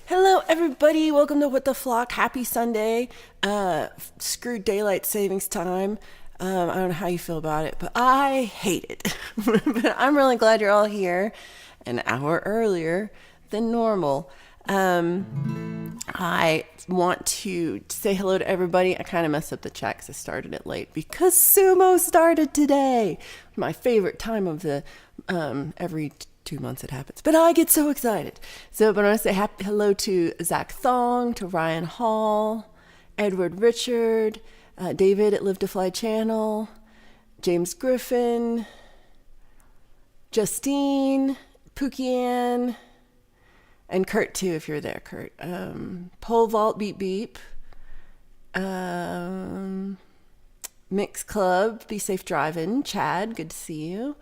Hello, everybody. Welcome to What the Flock. Happy Sunday. Screw daylight savings time. I don't know how you feel about it, but I hate it. But I'm really glad you're all here an hour earlier than normal. I want to say hello to everybody. I kind of messed up the chat because I started it late because sumo started today. My favorite time of the every 2 months it happens, but I get so excited. But I want to say hello to Zach Thong, to Ryan Hall, Edward Richard, David at Live to Fly Channel, James Griffin, Justine, Pookie Ann, and Kurt too, if you're there, Kurt. Pole Vault Beep Beep, Mix Club, Be Safe Driving, Chad, good to see you.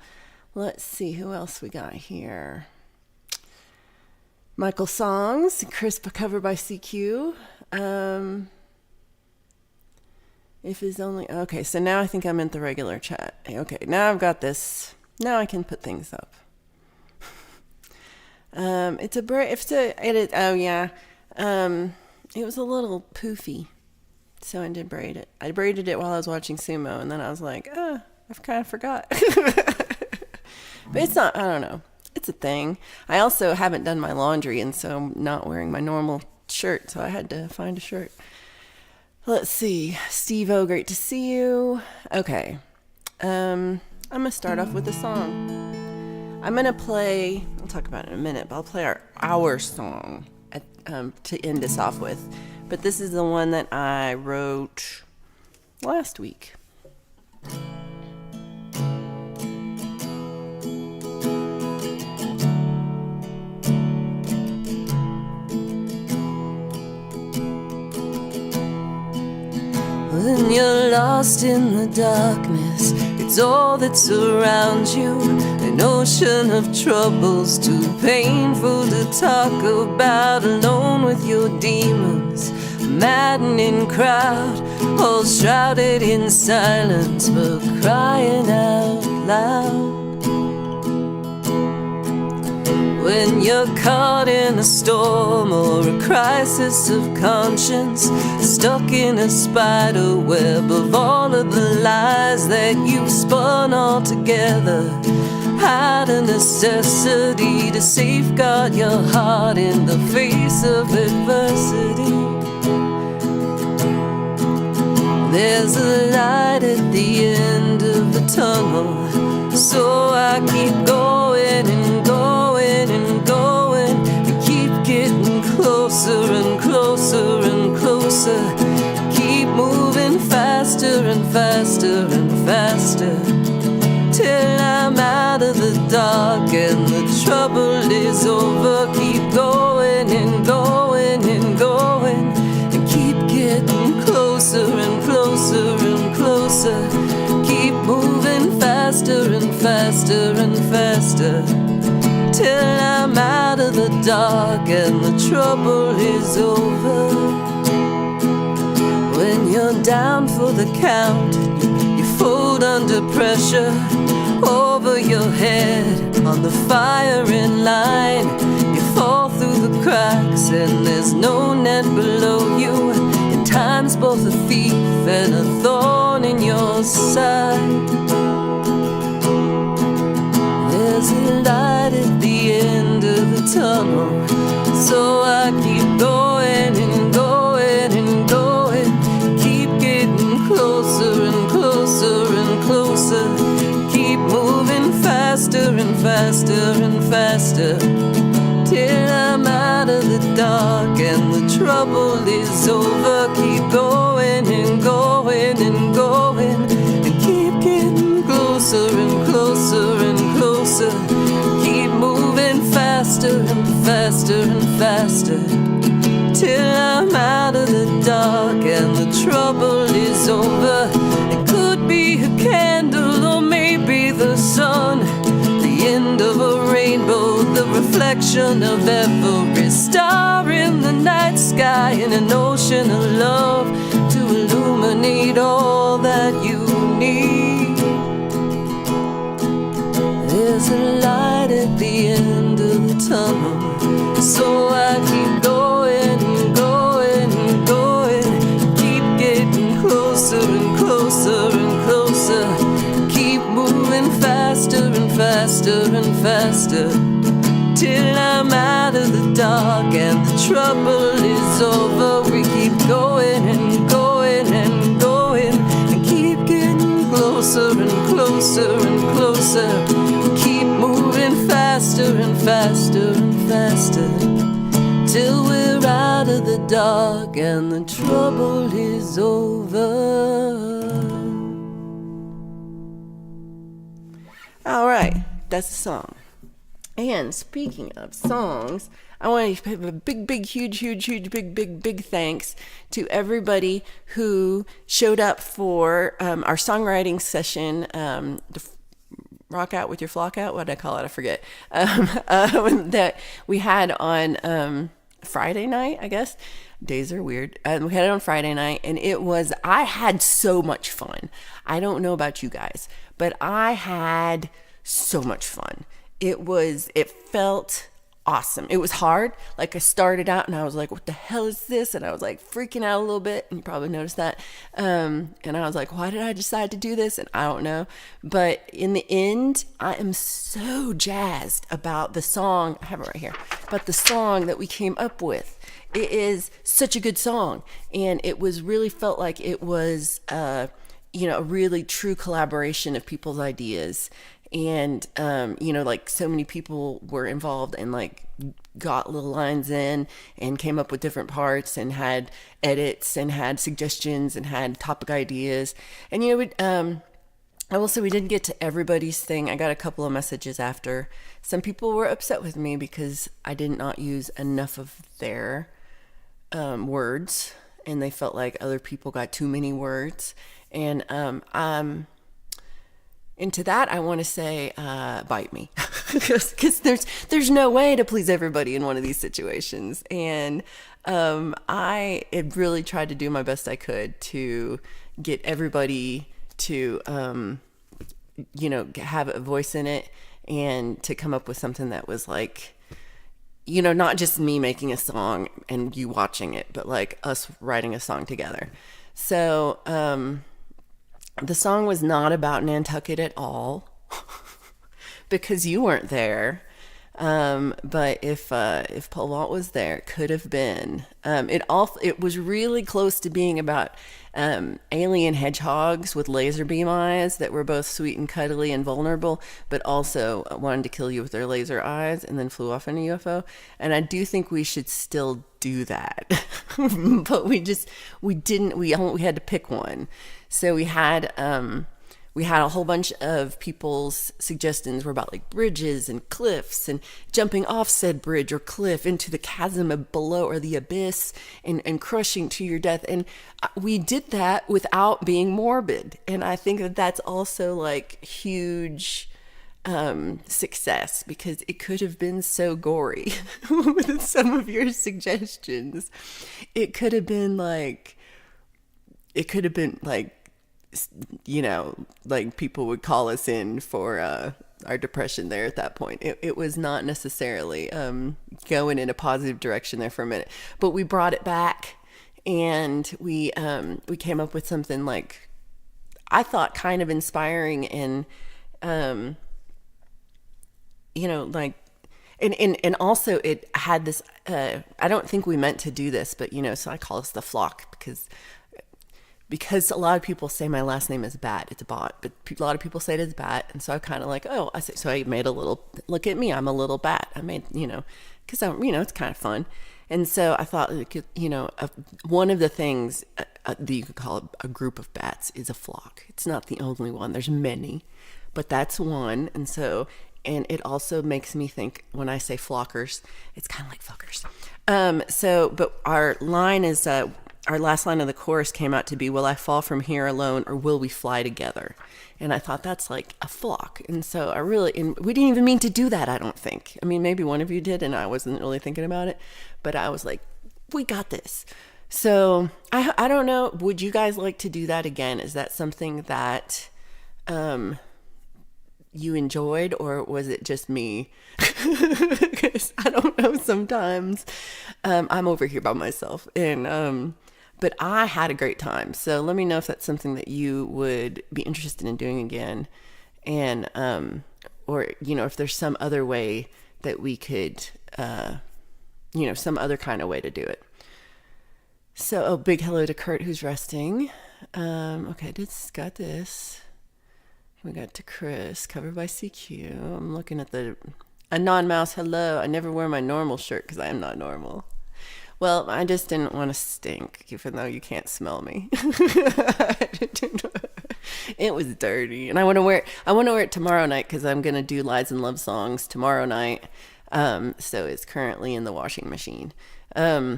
Let's see who else we got here. Michael Songs, Crisp cover by CQ. If is only okay. So now I think I'm in the regular chat. Okay, now I've got this. Now I can put things up. It's a braid. Oh yeah. It was a little poofy, so I did braid it. I braided it while I was watching sumo, and then I was like, I've kind of forgot. But it's not, I don't know. It's a thing. I also haven't done my laundry, and so I'm not wearing my normal shirt, so I had to find a shirt. Let's see. Steve-O, great to see you. Okay. I'm going to start off with a song. I'm going to play, I'll talk about it in a minute, but I'll play our song to end this off with. But this is the one that I wrote last week. When you're lost in the darkness, it's all that surrounds you. An ocean of troubles, too painful to talk about. Alone with your demons, a maddening crowd, all shrouded in silence, but crying out loud. When you're caught in a storm or a crisis of conscience, stuck in a spider web of all of the lies that you've spun all together, had a necessity to safeguard your heart in the face of adversity. There's a light at the end of the tunnel, so I keep going and going and going, and keep getting closer and closer and closer. Keep moving faster and faster and faster, till I'm out of the dark and the trouble is over. Keep going and going and going, and keep getting closer and closer and closer. Keep moving faster and faster and faster, till I'm out of the dark and the trouble is over. When you're down for the count, you fold under pressure, over your head on the firing line. You fall through the cracks and there's no net below you. At times both a thief and a thorn in your side. There's a light at the end of the tunnel, so I keep going and going and going. Keep getting closer and closer and closer. Keep moving faster and faster and faster, till I'm out of the dark and the trouble is over. Keep going and going and going, and keep getting closer and closer and closer. Keep moving faster and faster and faster, till I'm out of the dark and the trouble is over. It could be a candle or maybe the sun, the end of a rainbow, the reflection of every star in the night sky, in an ocean of love to illuminate all that you need. There's a light at the end of the tunnel, so I keep going faster and faster and faster, till I'm out of the dark and the trouble is over. We keep going and going and going and keep getting closer and closer and closer. Keep moving faster and faster and faster, till we're out of the dark and the trouble is over. All right, that's the song. And speaking of songs, I want to give a big, huge thanks to everybody who showed up for our songwriting session, the Rock Out with Your Flock Out, what did I call it? I forget. That we had on Friday night, I guess. Days are weird. We had it on Friday night, and I had so much fun. I don't know about you guys, but I had so much fun. It felt awesome. It was hard. Like, I started out and I was like, what the hell is this? And I was like freaking out a little bit, and you probably noticed that. And I was like, why did I decide to do this? And I don't know. But in the end, I am so jazzed about the song. I have it right here. About the song that we came up with. It is such a good song. And it was really felt like it was, a really true collaboration of people's ideas. And, like, so many people were involved and, like, got little lines in and came up with different parts and had edits and had suggestions and had topic ideas. And, I will say we didn't get to everybody's thing. I got a couple of messages after. Some people were upset with me because I did not use enough of their words, and they felt like other people got too many words. And and to that, I want to say, bite me, because there's no way to please everybody in one of these situations. And I had really tried to do my best I could to get everybody to, have a voice in it, and to come up with something that was like, not just me making a song and you watching it, but like us writing a song together. So, the song was not about Nantucket at all, because you weren't there. But if Paul Walt was there, it could have been. It was really close to being about alien hedgehogs with laser beam eyes that were both sweet and cuddly and vulnerable, but also wanted to kill you with their laser eyes and then flew off in a UFO. And I do think we should still do that, but we didn't. We had to pick one. So we had a whole bunch of people's suggestions were about like bridges and cliffs and jumping off said bridge or cliff into the chasm below or the abyss and crushing to your death. And we did that without being morbid. And I think that that's also like huge success, because it could have been so gory with some of your suggestions. It could have been like, like people would call us in for our depression there at that point. It was not necessarily going in a positive direction there for a minute, but we brought it back, and we came up with something like, I thought, kind of inspiring and and also it had this, I don't think we meant to do this, but so I call us the flock because a lot of people say my last name is Bat. It's a bot, but a lot of people say it is Bat. And so I'm kind of like, so I made a little, look at me, I'm a little bat. I made, because it's kind of fun. And so I thought, one of the things that you could call a group of bats is a flock. It's not the only one. There's many, but that's one. And so, and it also makes me think, when I say flockers, it's kind of like fuckers. But our line is, our last line of the chorus came out to be, will I fall from here alone, or will we fly together? And I thought that's like a flock. And so we didn't even mean to do that, I don't think. I mean, maybe one of you did, and I wasn't really thinking about it, but I was like, we got this. So I don't know. Would you guys like to do that again? Is that something that you enjoyed, or was it just me? Because I don't know, sometimes I'm over here by myself, and but I had a great time. So let me know if that's something that you would be interested in doing again. and or if there's some other way that we could some other kind of way to do it. So big hello to Kurt, who's resting. Okay, got this. We got to Chris, covered by CQ. I'm looking at a non-mouse hello. I never wear my normal shirt because I am not normal. Well, I just didn't want to stink, even though you can't smell me. It was dirty, and I want to wear it. I want to wear it tomorrow night because I'm gonna do Lies and Love Songs tomorrow night. So it's currently in the washing machine. Yeah.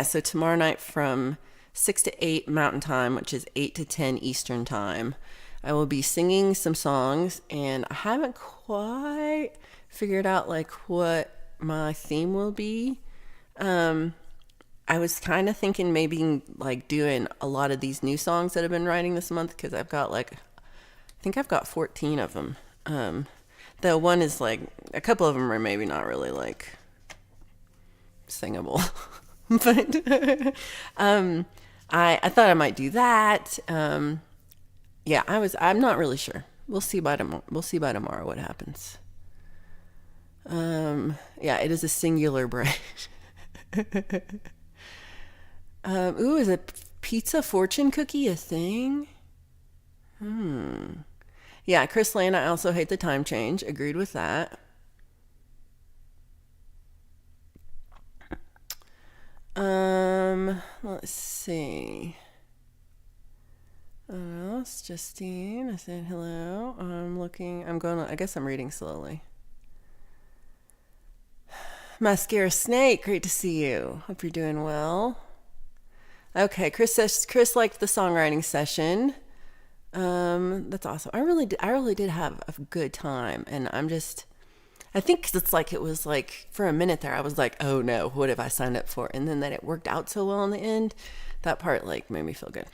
So tomorrow night from 6 to 8 Mountain Time, which is 8 to 10 Eastern Time, I will be singing some songs, and I haven't quite figured out like what my theme will be. I was kind of thinking maybe like doing a lot of these new songs that I've been writing this month, because I think I've got 14 of them. Though one is like, a couple of them are maybe not really like singable. But I thought I might do that. Yeah, I'm not really sure. We'll see by tomorrow what happens. Yeah, it is a singular braid. Is a pizza fortune cookie a thing? Yeah, Chris Lane, I also hate the time change. Agreed with that. Let's see. It's Justine. I said hello. I guess I'm reading slowly. Mascara Snake, great to see you. Hope you're doing well. Okay, Chris says Chris liked the songwriting session. That's awesome. I really did have a good time, and I think it's like, it was like for a minute there I was like, oh no, what have I signed up for? And then that it worked out so well in the end, that part like made me feel good.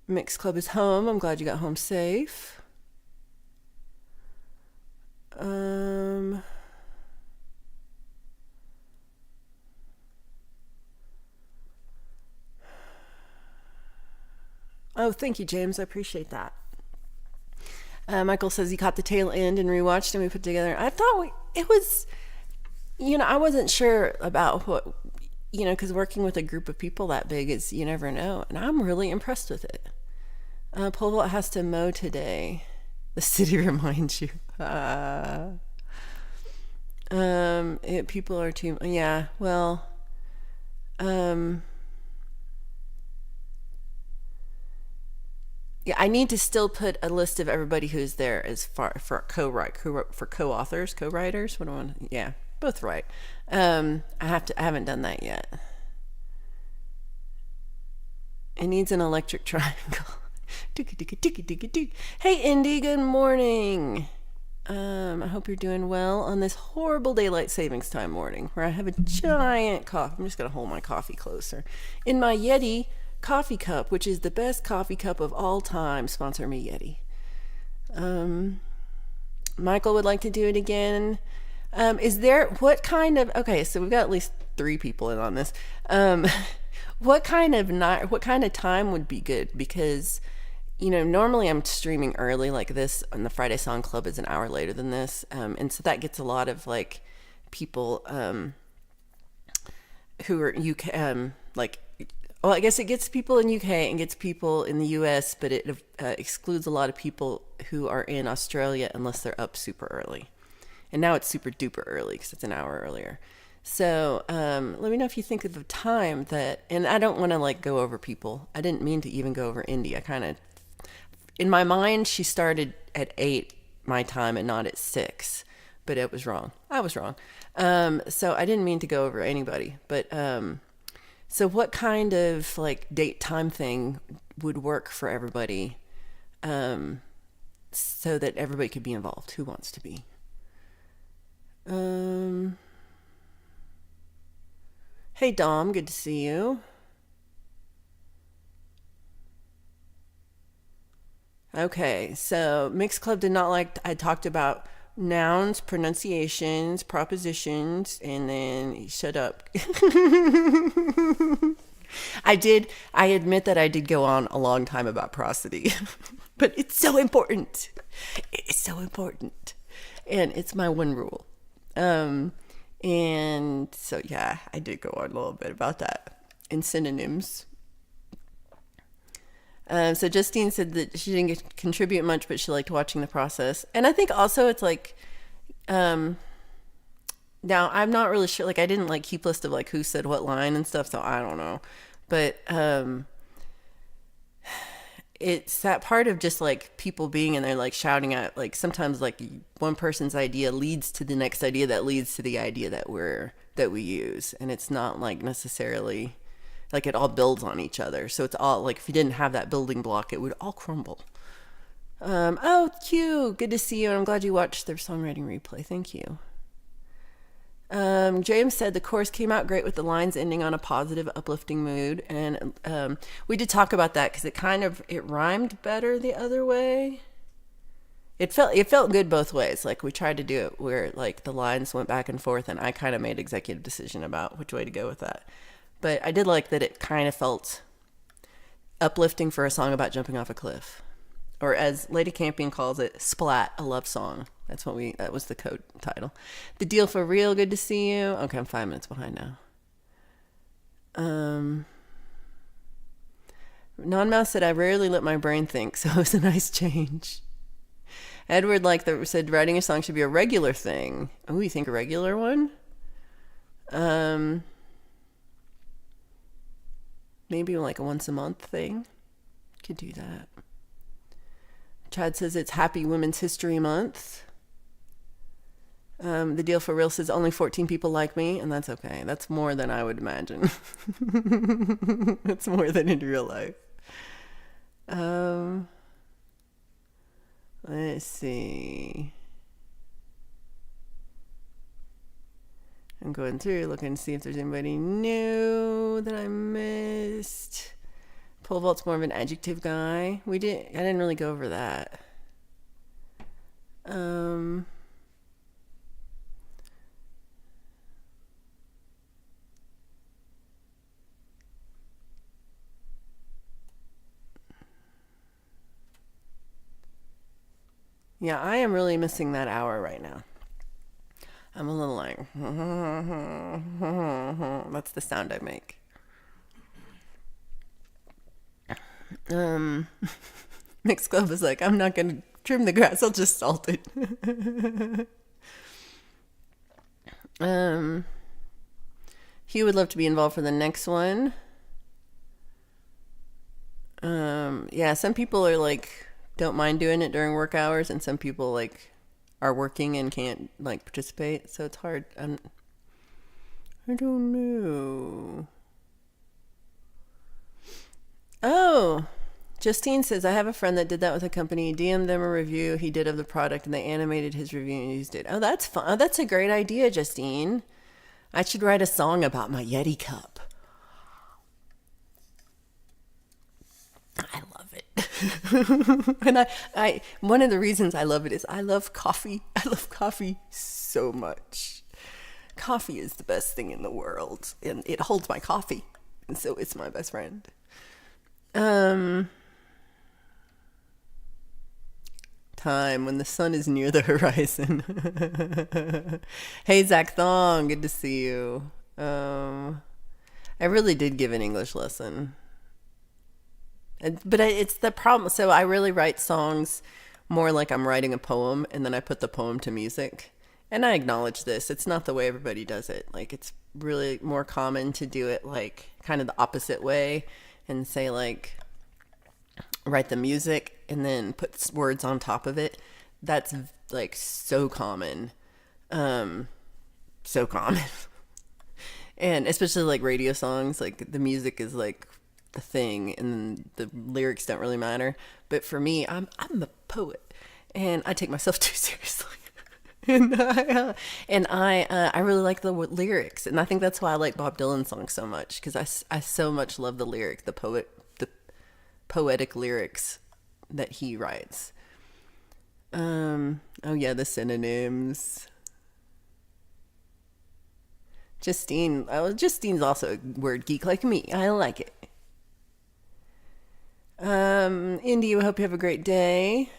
Mix Club is home. I'm glad you got home safe. Oh, thank you, James. I appreciate that. Michael says he caught the tail end and rewatched, and we put together. I thought it was, I wasn't sure about what, because working with a group of people that big is, you never know. And I'm really impressed with it. Pole vault has to mow today. The city reminds you. People are too, yeah, well, yeah, I need to still put a list of everybody who's there as far for co-authors, co-writers. What do I want? Yeah, both right. I haven't done that yet. It needs an electric triangle. Hey, Indy, good morning. I hope you're doing well on this horrible daylight savings time morning where I have a giant coffee. I'm just going to hold my coffee closer. In my Yeti coffee cup, which is the best coffee cup of all time. Sponsor me, Yeti. Michael would like to do it again. Okay, so we've got at least 3 people in on this. What kind of time would be good? Because normally I'm streaming early like this, and the Friday Song Club is an hour later than this. And so that gets a lot of like people who are UK, well, I guess it gets people in UK and gets people in the US, but it excludes a lot of people who are in Australia unless they're up super early. And now it's super duper early because it's an hour earlier. So let me know if you think of a time that, and I don't want to like go over people. I didn't mean to even go over Indy. In my mind, she started at 8 my time and not at 6, but it was wrong. I was wrong. So I didn't mean to go over anybody, but so what kind of like date time thing would work for everybody, so that everybody could be involved? Who wants to be? Hey Dom, good to see you. Okay, so Mixed Club did not like, I talked about nouns, pronunciations, propositions, and then shut up. I admit that I did go on a long time about prosody, but it's so important. It's so important. And it's my one rule. Um, and so, yeah, I did go on a little bit about that in synonyms. So Justine said that she didn't contribute much, but she liked watching the process. And I think also it's like, now I'm not really sure. Like I didn't like keep list of like who said what line and stuff, so I don't know. But it's that part of just like people being in there like shouting at like sometimes like one person's idea leads to the next idea that leads to the idea that we use, and it's not like necessarily like it all builds on each other. So it's all like if you didn't have that building block, it would all crumble. Oh, Q, good to see you. And I'm glad you watched their songwriting replay. Thank you. James said the chorus came out great with the lines ending on a positive, uplifting mood, and we did talk about that because it rhymed better the other way. It felt good both ways. Like we tried to do it where like the lines went back and forth, and I kind of made executive decision about which way to go with that. But I did like that it kind of felt uplifting for a song about jumping off a cliff, or as Lady Campion calls it, splat, a love song. That was the code title. The deal for real, good to see you. Okay, I'm 5 minutes behind now. Non-mouse said, I rarely let my brain think, so it was a nice change. Edward said writing a song should be a regular thing. Oh, you think a regular one? Maybe like a once a month thing. Could do that. Chad says it's Happy Women's History Month. The deal for real says only 14 people like me, and that's okay. That's more than I would imagine. That's more than in real life. Let's see. I'm going through looking to see if there's anybody new that I missed. Pole vault's more of an adjective guy. I didn't really go over that. Yeah, I am really missing that hour right now. I'm a little like, that's the sound I make. Mixed Club is like, I'm not going to trim the grass, I'll just salt it. Hugh would love to be involved for the next one. Yeah, some people are like, don't mind doing it during work hours, and some people like are working and can't like participate, so it's hard. I don't know. Oh, Justine says, I have a friend that did that with a company. DM'd them a review he did of the product, and they animated his review and used it. Oh, that's fun. Oh, that's a great idea, Justine. I should write a song about my Yeti cup. I love it. And I one of the reasons I love it is I love coffee. I love coffee so much. Coffee is the best thing in the world, and it holds my coffee, and so it's my best friend. Time when the sun is near the horizon. Hey, Zach Thong, good to see you. I really did give an English lesson. But it's the problem. So I really write songs more like I'm writing a poem, and then I put the poem to music. And I acknowledge this. It's not the way everybody does it. Like, it's really more common to do it like kind of the opposite way and say like write the music and then put words on top of it. That's like so common. So common. And especially like radio songs, like the music is like the thing and the lyrics don't really matter. But for me, I'm a poet and I take myself too seriously. And I really like the lyrics, and I think that's why I like Bob Dylan songs so much, because I so much love the lyric, the poetic lyrics that he writes. Oh yeah, the synonyms. Justine. Oh, Justine's also a word geek like me. I like it. Indy, I hope you have a great day.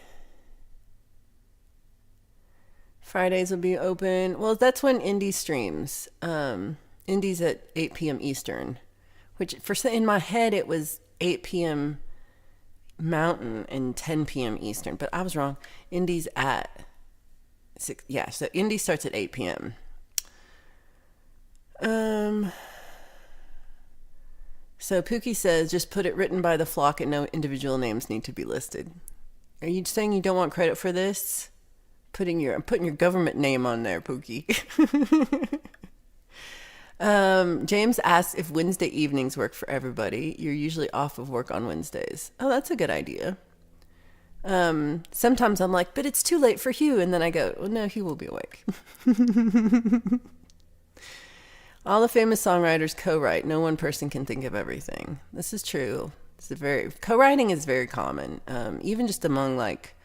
Fridays will be open. Well, that's when Indy streams. Indy's at 8 p.m. Eastern, which in my head it was 8 p.m. Mountain and 10 p.m. Eastern, but I was wrong. Indy's at 6. Yeah, so Indy starts at 8 p.m. So Pookie says, just put it written by the flock and no individual names need to be listed. Are you saying you don't want credit for this? I'm putting your government name on there, Pookie. James asks if Wednesday evenings work for everybody. You're usually off of work on Wednesdays. Oh, that's a good idea. Sometimes I'm like, but it's too late for Hugh. And then I go, well, no, Hugh will be awake. All the famous songwriters co-write. No one person can think of everything. This is true. Co-writing is very common. Even just among like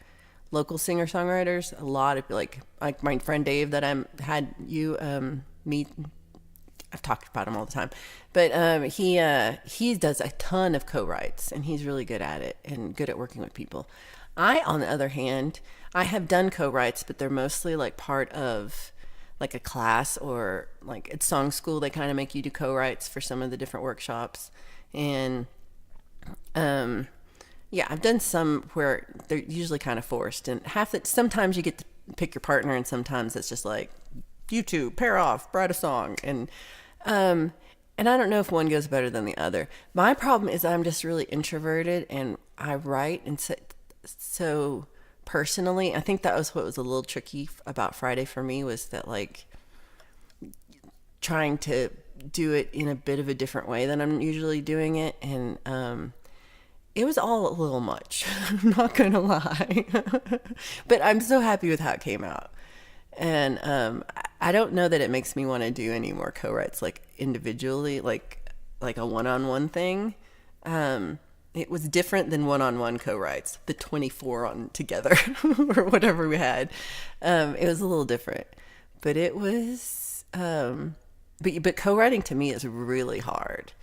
local singer-songwriters, a lot of like my friend Dave that had you meet. I've talked about him all the time, but he does a ton of co-writes and he's really good at it and good at working with people. I, on the other hand, I have done co-writes, but they're mostly like part of like a class or like at song school. They kind of make you do co-writes for some of the different workshops. And yeah, I've done some where they're usually kind of forced, and sometimes you get to pick your partner and sometimes it's just like, you two pair off, write a song. And I don't know if one goes better than the other. My problem is I'm just really introverted and I write. And so personally, I think that was what was a little tricky about Friday for me, was that like trying to do it in a bit of a different way than I'm usually doing it. And, it was all a little much. I'm not going to lie, but I'm so happy with how it came out. And I don't know that it makes me want to do any more co-writes like individually, like a one-on-one thing. It was different than one-on-one co-writes, the 24 on together or whatever we had. It was a little different, but it was. But co-writing to me is really hard.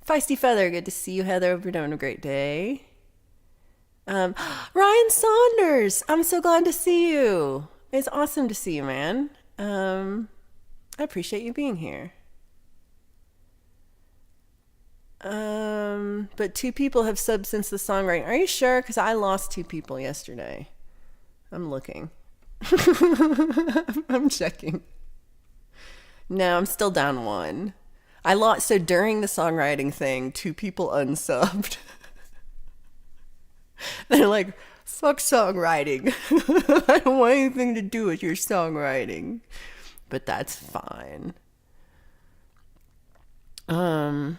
Feisty Feather, good to see you, Heather. Hope you're having a great day. Ryan Saunders, I'm so glad to see you. It's awesome to see you, man. I appreciate you being here. But 2 people have subbed since the songwriting. Are you sure? Because I lost 2 people yesterday. I'm looking. I'm checking. No, I'm still down 1. I lost, so during the songwriting thing, 2 people unsubbed. They're like, fuck songwriting. I don't want anything to do with your songwriting. But that's fine. Dom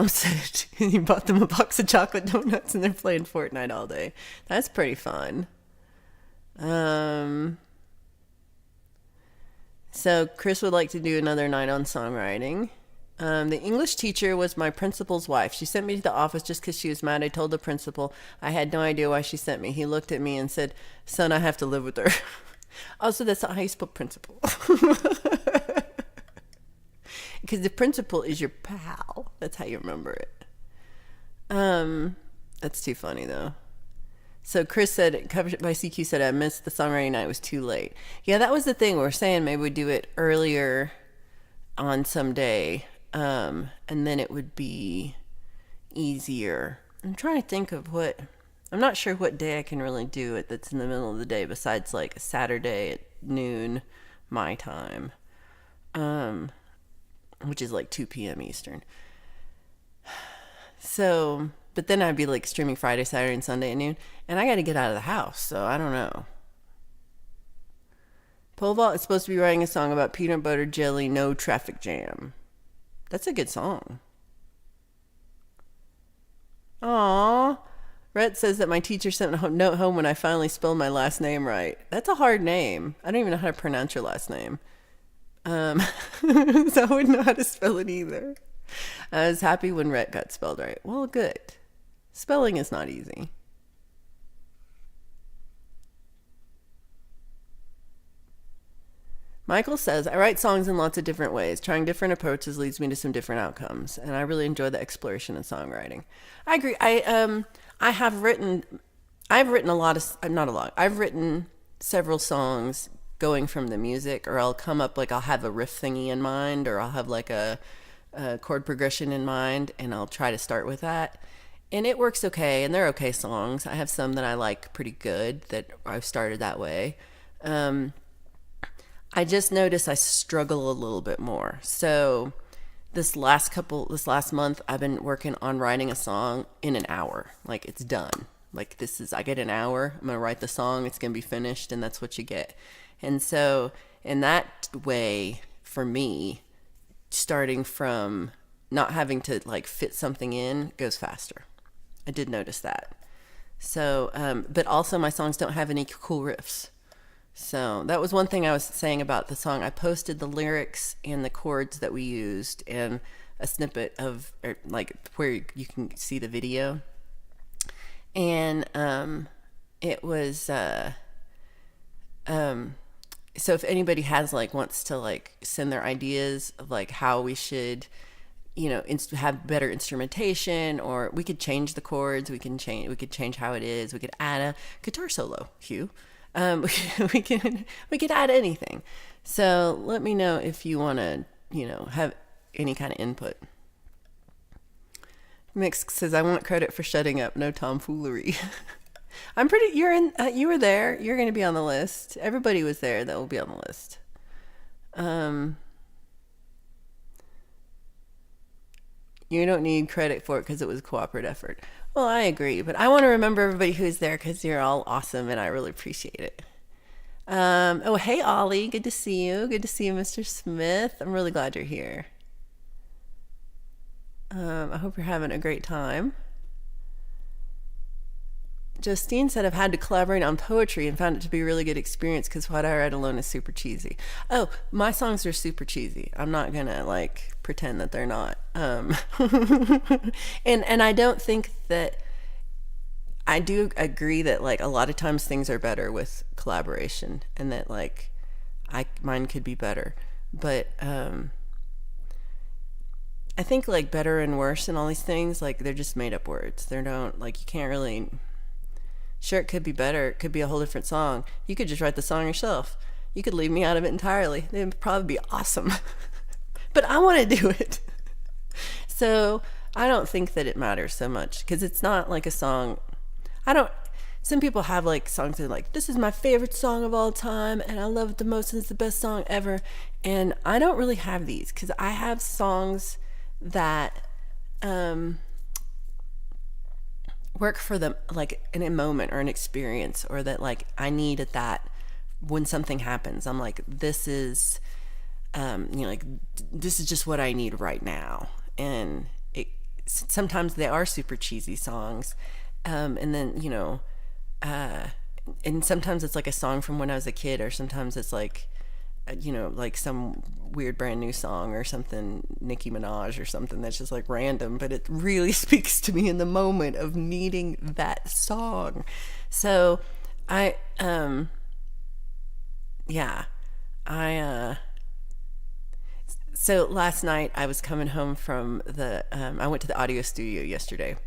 said he bought them a box of chocolate donuts and they're playing Fortnite all day. That's pretty fun. So Chris would like to do another night on songwriting. The English teacher was my principal's wife. She sent me to the office just because she was mad. I told the principal I had no idea why she sent me. He looked at me and said, son, I have to live with her. Also, that's not how you spell principal. Because the principal is your pal. That's how you remember it. That's too funny, though. So Chris said, covered by CQ said, I missed the songwriting night. It was too late. Yeah, that was the thing. We were saying maybe we'd do it earlier on some day. And then it would be easier. I'm trying to think of I'm not sure what day I can really do it that's in the middle of the day besides like a Saturday at noon my time. Which is like 2 p.m. Eastern. So, but then I'd be like streaming Friday, Saturday, and Sunday at noon. And I got to get out of the house, so I don't know. Pole Vault is supposed to be writing a song about peanut butter jelly, no traffic jam. That's a good song. Aww. Rhett says that my teacher sent a note home when I finally spelled my last name right. That's a hard name. I don't even know how to pronounce your last name. So I wouldn't know how to spell it either. I was happy when Rhett got spelled right. Well, good. Spelling is not easy. Michael says, I write songs in lots of different ways. Trying different approaches leads me to some different outcomes, and I really enjoy the exploration in songwriting. I agree. I've written a lot of, not a lot, I've written several songs going from the music, or I'll come up, like, I'll have a riff thingy in mind, or I'll have like a chord progression in mind, and I'll try to start with that. And it works okay, and they're okay songs. I have some that I like pretty good that I've started that way. I just notice I struggle a little bit more. So this last month, I've been working on writing a song in an hour. Like, it's done. Like, I get an hour, I'm going to write the song, it's going to be finished, and that's what you get. And so in that way, for me, starting from not having to like fit something in goes faster. I did notice that. So, but also my songs don't have any cool riffs. So that was one thing I was saying about the song. I posted the lyrics and the chords that we used and a snippet of, like, where you can see the video. And it was so if anybody wants to like send their ideas of like how we should, have better instrumentation, or we could change the chords, we could change how it is, we could add a guitar solo, Hugh. We could add anything. So let me know if you want to, have any kind of input. Mix says, I want credit for shutting up. No tomfoolery. You were there. You're going to be on the list. Everybody was there that will be on the list. You don't need credit for it because it was a cooperative effort. Well, I agree, but I want to remember everybody who's there because you're all awesome and I really appreciate it. Oh, hey, Ollie. Good to see you. Good to see you, Mr. Smith. I'm really glad you're here. I hope you're having a great time. Justine said, I've had to collaborate on poetry and found it to be a really good experience because what I write alone is super cheesy. Oh, my songs are super cheesy. I'm not going to pretend that they're not. And I don't think that, I do agree that a lot of times things are better with collaboration and that mine could be better. But I think better and worse and all these things, they're just made up words. They don't, you can't really... Sure, it could be better. It could be a whole different song. You could just write the song yourself. You could leave me out of it entirely. It would probably be awesome. But I want to do it. So I don't think that it matters so much because it's not like a song. Some people have songs that are this is my favorite song of all time and I love it the most and it's the best song ever. And I don't really have these because I have songs that, work for them in a moment or an experience, or that I need at that when something happens. I'm this is this is just what I need right now. And sometimes they are super cheesy songs, and then and sometimes it's a song from when I was a kid, or sometimes it's some weird brand new song or something, Nicki Minaj or something that's just random, but it really speaks to me in the moment of needing that song. So so last night I was coming home from I went to the audio studio yesterday,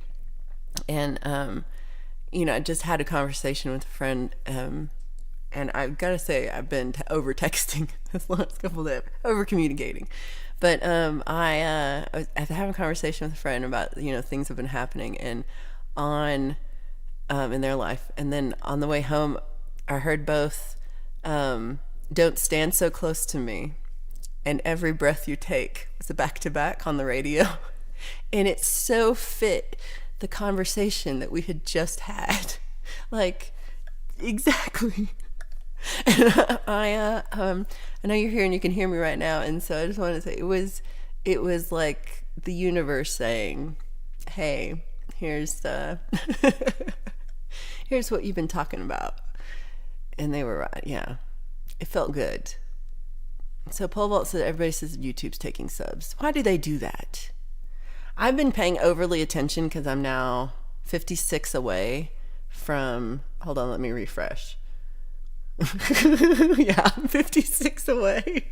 and I just had a conversation with a friend, and I've got to say, I've been over texting this last couple of days, over communicating. But I was having a conversation with a friend about things have been happening and in their life, and then on the way home, I heard both "Don't Stand So Close to Me" and "Every Breath You Take" was a back-to-back on the radio, and it so fit the conversation that we had just had, exactly. And I know you're here and you can hear me right now, and so I just want to say it was like the universe saying, hey, here's here's what you've been talking about. And they were right. Yeah, it felt good. So Pole Vault said everybody says YouTube's taking subs. Why do they do that? I've been paying overly attention because I'm now 56 away from, hold on, let me refresh. Yeah, I'm 56 away.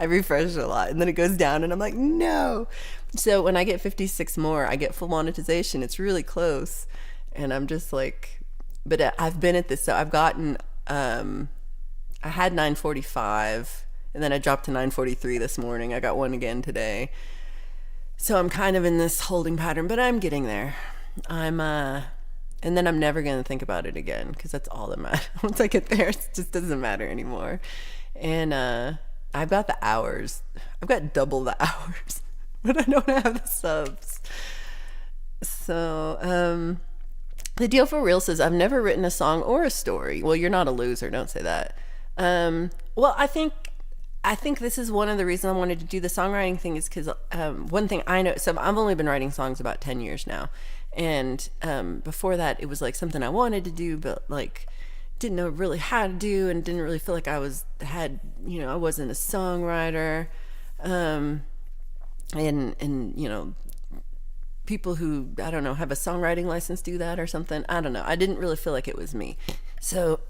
I refresh a lot and then it goes down and I'm like, no. So when I get 56 more, I get full monetization. It's really close. And I'm just like, but I've been at this. So I've gotten, I had 945 and then I dropped to 943 this morning. I got one again today. So I'm kind of in this holding pattern, but I'm getting there. And then I'm never going to think about it again because that's all that matters. Once I get there, it just doesn't matter anymore. And I've got the hours. I've got double the hours, but I don't have the subs. So the deal for real says, I've never written a song or a story. Well, you're not a loser. Don't say that. Well, I think this is one of the reasons I wanted to do the songwriting thing is because one thing I know, so I've only been writing songs about 10 years now. And before that, it was like something I wanted to do, but like didn't know really how to do and didn't really feel like I wasn't a songwriter. And people who, I don't know, have a songwriting license do that or something. I don't know. I didn't really feel like it was me. So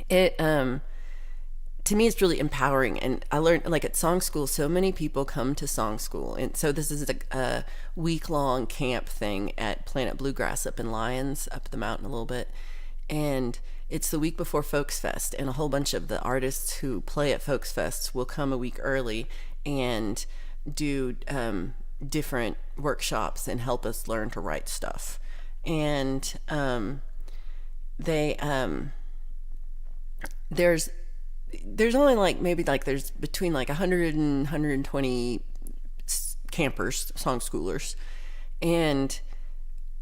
it, to me, it's really empowering. And I learned, like at song school, so many people come to song school. And so this is a week-long camp thing at Planet Bluegrass up in Lyons, up the mountain a little bit. And it's the week before Folks Fest. And a whole bunch of the artists who play at Folks Fest will come a week early and do different workshops and help us learn to write stuff. And there's only like maybe like there's between like 100 and 120 campers, song schoolers, and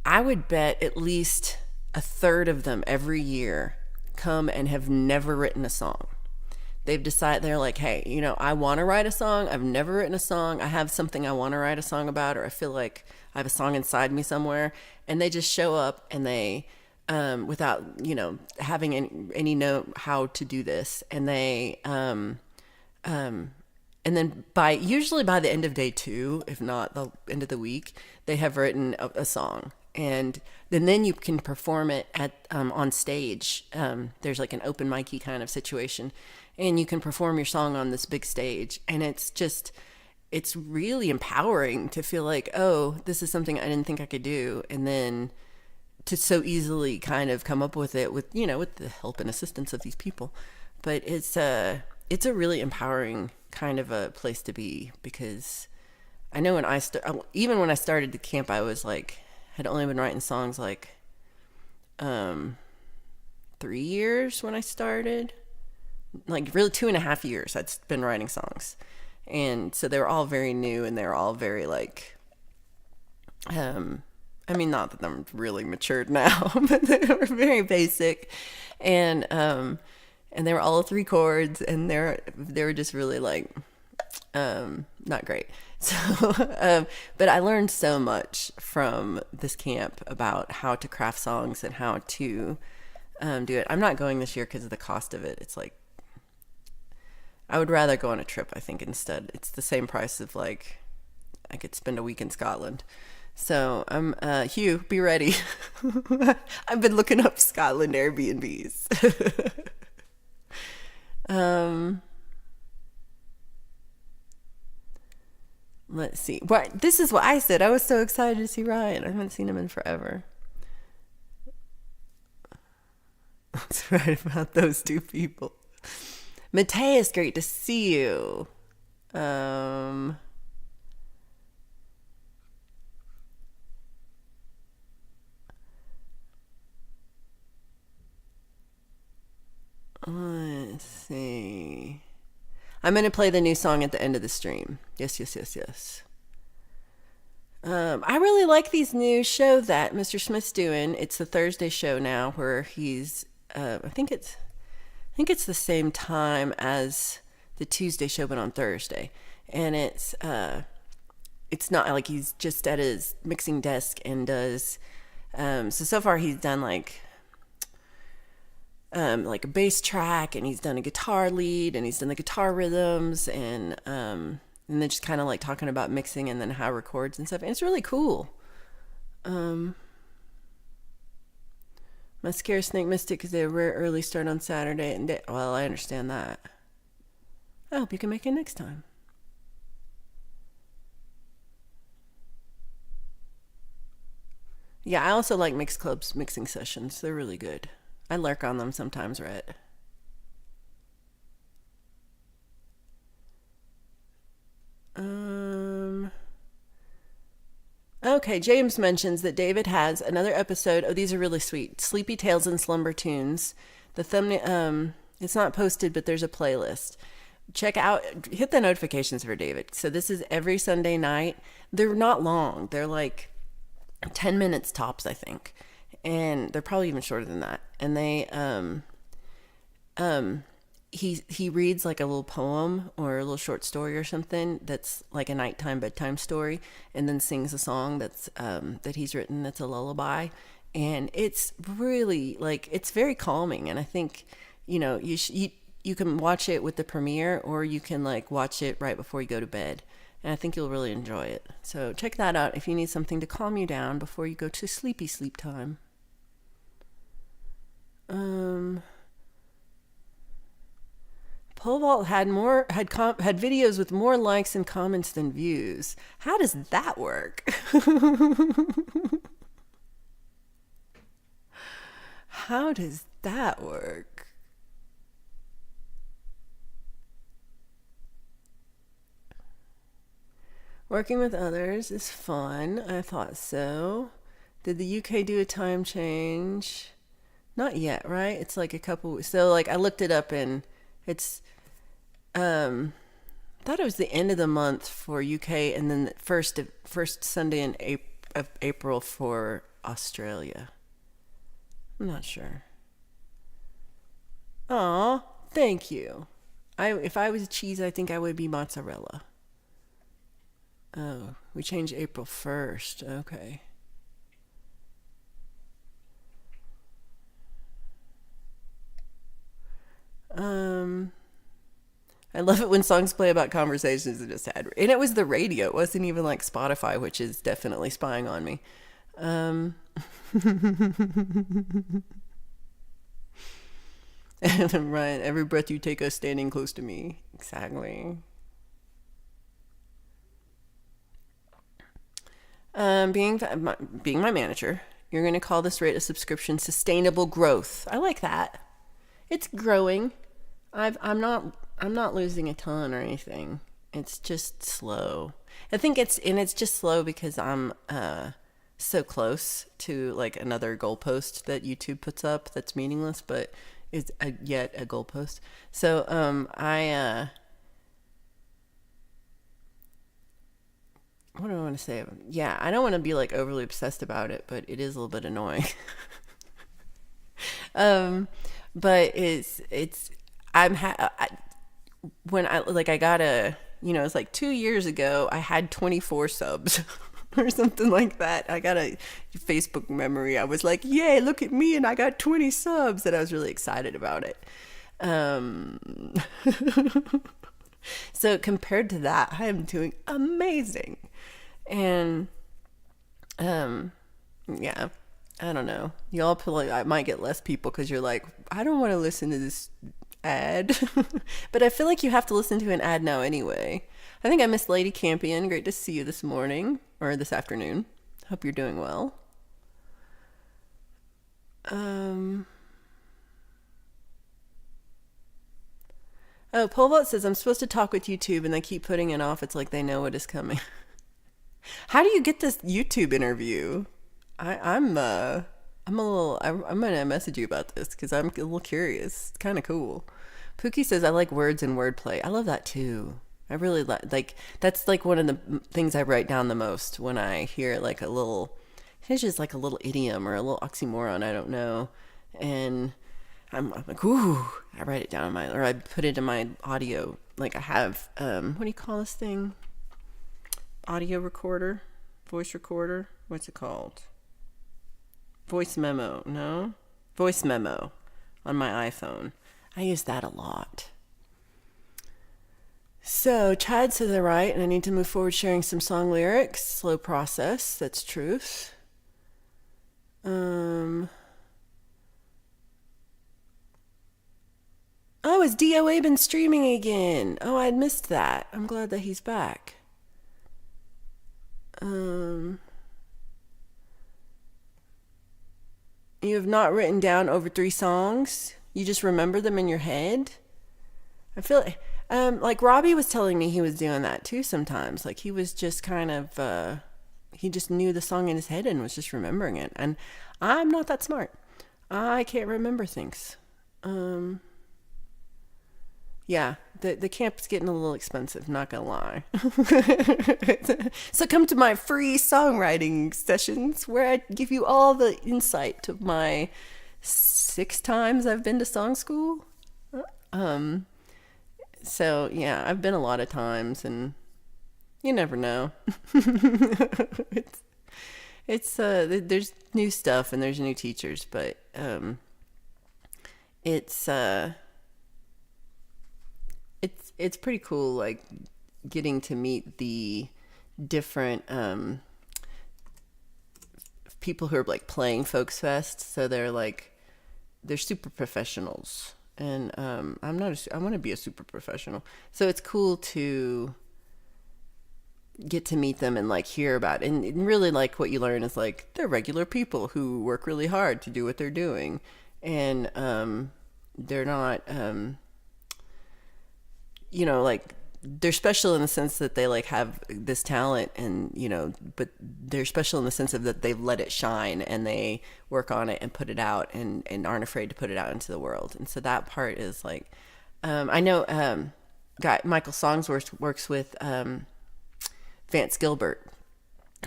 I would bet at least a third of them every year come and have never written a song. They've decided, they're like, hey, I want to write a song. I've never written a song. I have something I want to write a song about, or I feel like I have a song inside me somewhere. And they just show up and they, without, having any know how to do this. And they, and then usually by the end of day 2, if not the end of the week, they have written a song. And then you can perform it at on stage. There's like an open mic-y kind of situation. And you can perform your song on this big stage. And it's really empowering to feel like, oh, this is something I didn't think I could do. And then to so easily kind of come up with it with the help and assistance of these people. But it's a really empowering kind of a place to be, because I know even when I started the camp, I was like, had only been writing songs like 3 years when I started. Like really 2.5 years I'd been writing songs. And so they were all very new and they were all very like, not that I'm really matured now, but they were very basic. And they were all 3 chords and they were just really like, not great. So, but I learned so much from this camp about how to craft songs and how to do it. I'm not going this year because of the cost of it. It's like, I would rather go on a trip, I think, instead. It's the same price of like, I could spend a week in Scotland. So Hugh, be ready. I've been looking up Scotland Airbnbs. Let's see. Right, this is what I said. I was so excited to see Ryan. I haven't seen him in forever. That's right about those 2 people. Mateus, great to see you. Let's see. I'm going to play the new song at the end of the stream. Yes. I really like these new shows that Mr. Smith's doing. It's the Thursday show now where he's, I think it's the same time as the Tuesday show, but on Thursday. And it's not like he's just at his mixing desk and does, so far he's done like a bass track, and he's done a guitar lead, and he's done the guitar rhythms, and then just kind of like talking about mixing and then how it records and stuff. And it's really cool. Mascara Snake Mystic because they have a rare early start on Saturday. And well, I understand that. I hope you can make it next time. Yeah, I also like Mix Club's mixing sessions. They're really good. I lurk on them sometimes, Rhett. Okay, James mentions that David has another episode. Oh, these are really sweet. Sleepy Tales and Slumber Tunes. The thumbnail, it's not posted, but there's a playlist. Check out, hit the notifications for David. So this is every Sunday night. They're not long. They're like 10 minutes tops, I think. And they're probably even shorter than that. And they, he reads like a little poem or a little short story or something that's like a nighttime bedtime story, and then sings a song that's that he's written that's a lullaby, and it's really like it's very calming. And I think you can watch it with the premiere, or you can like watch it right before you go to bed, and I think you'll really enjoy it. So check that out if you need something to calm you down before you go to sleep time. Pole vault had had videos with more likes and comments than views. How does that work? How does that work? Working with others is fun. I thought so. Did the UK do a time change? Not yet, right? It's like a couple. So like I looked it up, and it's thought it was the end of the month for UK, and then the first Sunday of April for Australia. I'm not sure. Aw, thank you. If I was a cheese, I think I would be mozzarella. Oh, we changed April 1st. Okay. I love it when songs play about conversations I just had. And it was the radio. It wasn't even like Spotify, which is definitely spying on me. And Ryan, every breath you take us standing close to me. Exactly. Being my manager, you're going to call this rate of subscription sustainable growth. I like that. It's growing. I'm not losing a ton or anything. It's just slow. I think it's just slow because I'm so close to like another goalpost that YouTube puts up that's meaningless, but is yet a goalpost. So what do I want to say? Yeah, I don't want to be like overly obsessed about it, but it is a little bit annoying. But it's when I got it's like 2 years ago I had 24 subs or something like that. I got a Facebook memory. I was like, yay, look at me, and I got 20 subs, and I was really excited about it. So compared to that, I am doing amazing. And yeah, I don't know. Y'all probably, I might get less people because you're like, I don't want to listen to this ad. But I feel like you have to listen to an ad now anyway. I think I missed Lady Campion. Great to see you this morning or this afternoon. Hope you're doing well. Oh, Polbot says I'm supposed to talk with YouTube and they keep putting it off. It's like they know what is coming. How do you get this YouTube interview? I'm gonna message you about this because I'm a little curious. It's kind of cool. Pookie says I like words and wordplay. I love that too. I really like that's like one of the things I write down the most when I hear like a little. It's just like a little idiom or a little oxymoron. I don't know, and I'm like, ooh. I write it down or I put it in my audio. Like I have what do you call this thing? Audio recorder, voice recorder. What's it called? Voice memo, no? Voice memo on my iPhone. I use that a lot. So, Chad says I write and I need to move forward sharing some song lyrics. Slow process, that's truth. Oh, has DOA been streaming again? Oh, I'd missed that. I'm glad that he's back. Um, you have not written down over 3 songs. You just remember them in your head. I feel like Robbie was telling me he was doing that too sometimes. Like he was just kind of he just knew the song in his head and was just remembering it. And I'm not that smart. I can't remember things. Yeah, the camp's getting a little expensive, not gonna lie. So come to my free songwriting sessions where I give you all the insight to my 6 times I've been to song school. Um, so yeah, I've been a lot of times, and you never know. it's there's new stuff and there's new teachers, but it's it's pretty cool, like getting to meet the different people who are like playing Folks Fest. So they're super professionals, and I'm not. I want to be a super professional. So it's cool to get to meet them and like hear about it. And really like what you learn is like they're regular people who work really hard to do what they're doing, and they're not like they're special in the sense that they like have this talent, and but they're special in the sense of that they've let it shine and they work on it and put it out, and aren't afraid to put it out into the world. And so that part is like I know guy Michael Songsworth works with Vance Gilbert,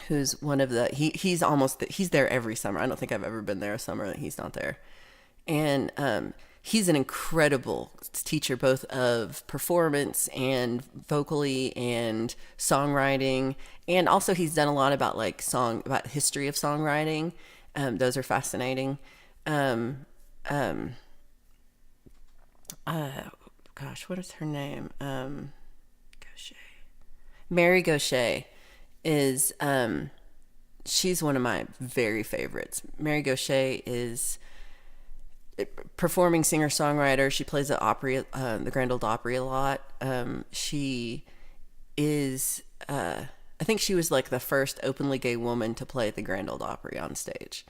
who's one of the he's there every summer. I don't think I've ever been there a summer that he's not there. And he's an incredible teacher, both of performance and vocally and songwriting. And also he's done a lot about about history of songwriting. Those are fascinating. Gosh, what is her name? Gaucher. Mary Gaucher is, she's one of my very favorites. Mary Gaucher is performing singer-songwriter. She plays at Opry, the Grand Ole Opry a lot. She is, I think she was like the first openly gay woman to play at the Grand Ole Opry on stage.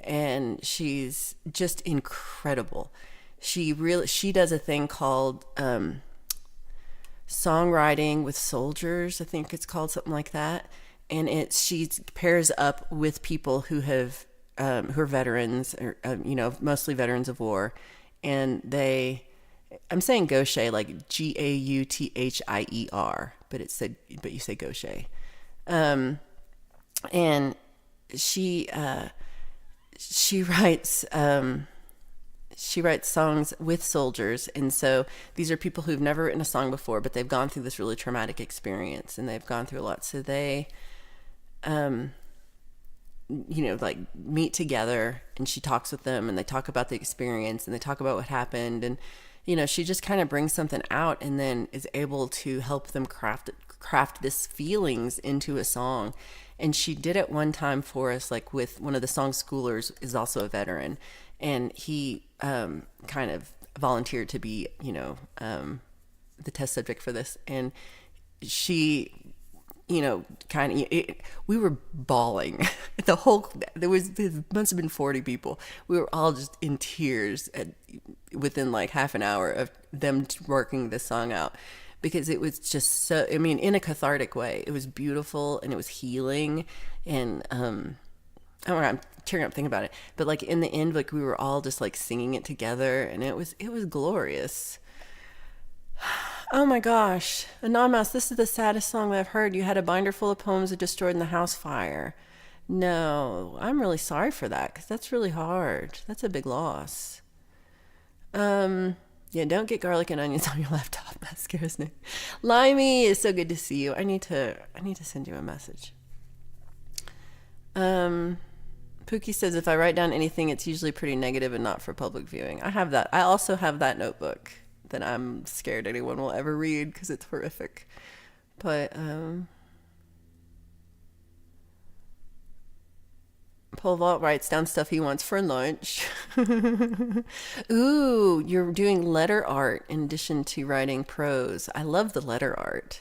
And she's just incredible. She does a thing called songwriting with soldiers. I think it's called something like that. And she pairs up with people who are veterans, or mostly veterans of war, and I'm saying Gaucher like Gauthier, but you say Gaucher, and she writes songs with soldiers. And so these are people who've never written a song before, but they've gone through this really traumatic experience, and they've gone through a lot. So they like meet together, and she talks with them, and they talk about the experience, and they talk about what happened. And she just kind of brings something out, and then is able to help them craft this feelings into a song. And she did it one time for us, like with one of the song schoolers is also a veteran, and he kind of volunteered to be the test subject for this. And she we were bawling. There must have been 40 people. We were all just in tears within like half an hour of them working this song out, because it was just so, in a cathartic way. It was beautiful, and it was healing. And I'm tearing up thinking about it. But like in the end, like we were all just like singing it together, and it was glorious. Oh my gosh. Anonymous, this is the saddest song that I've heard. You had a binder full of poems that destroyed in the house fire. No, I'm really sorry for that, because that's really hard. That's a big loss. Yeah, don't get garlic and onions on your laptop. That scares me. Limey, it's so good to see you. I need to send you a message. Pookie says, if I write down anything, it's usually pretty negative and not for public viewing. I have that. I also have that notebook that I'm scared anyone will ever read, because it's horrific. But Pole vault writes down stuff he wants for lunch. Ooh, you're doing letter art in addition to writing prose. I love the letter art.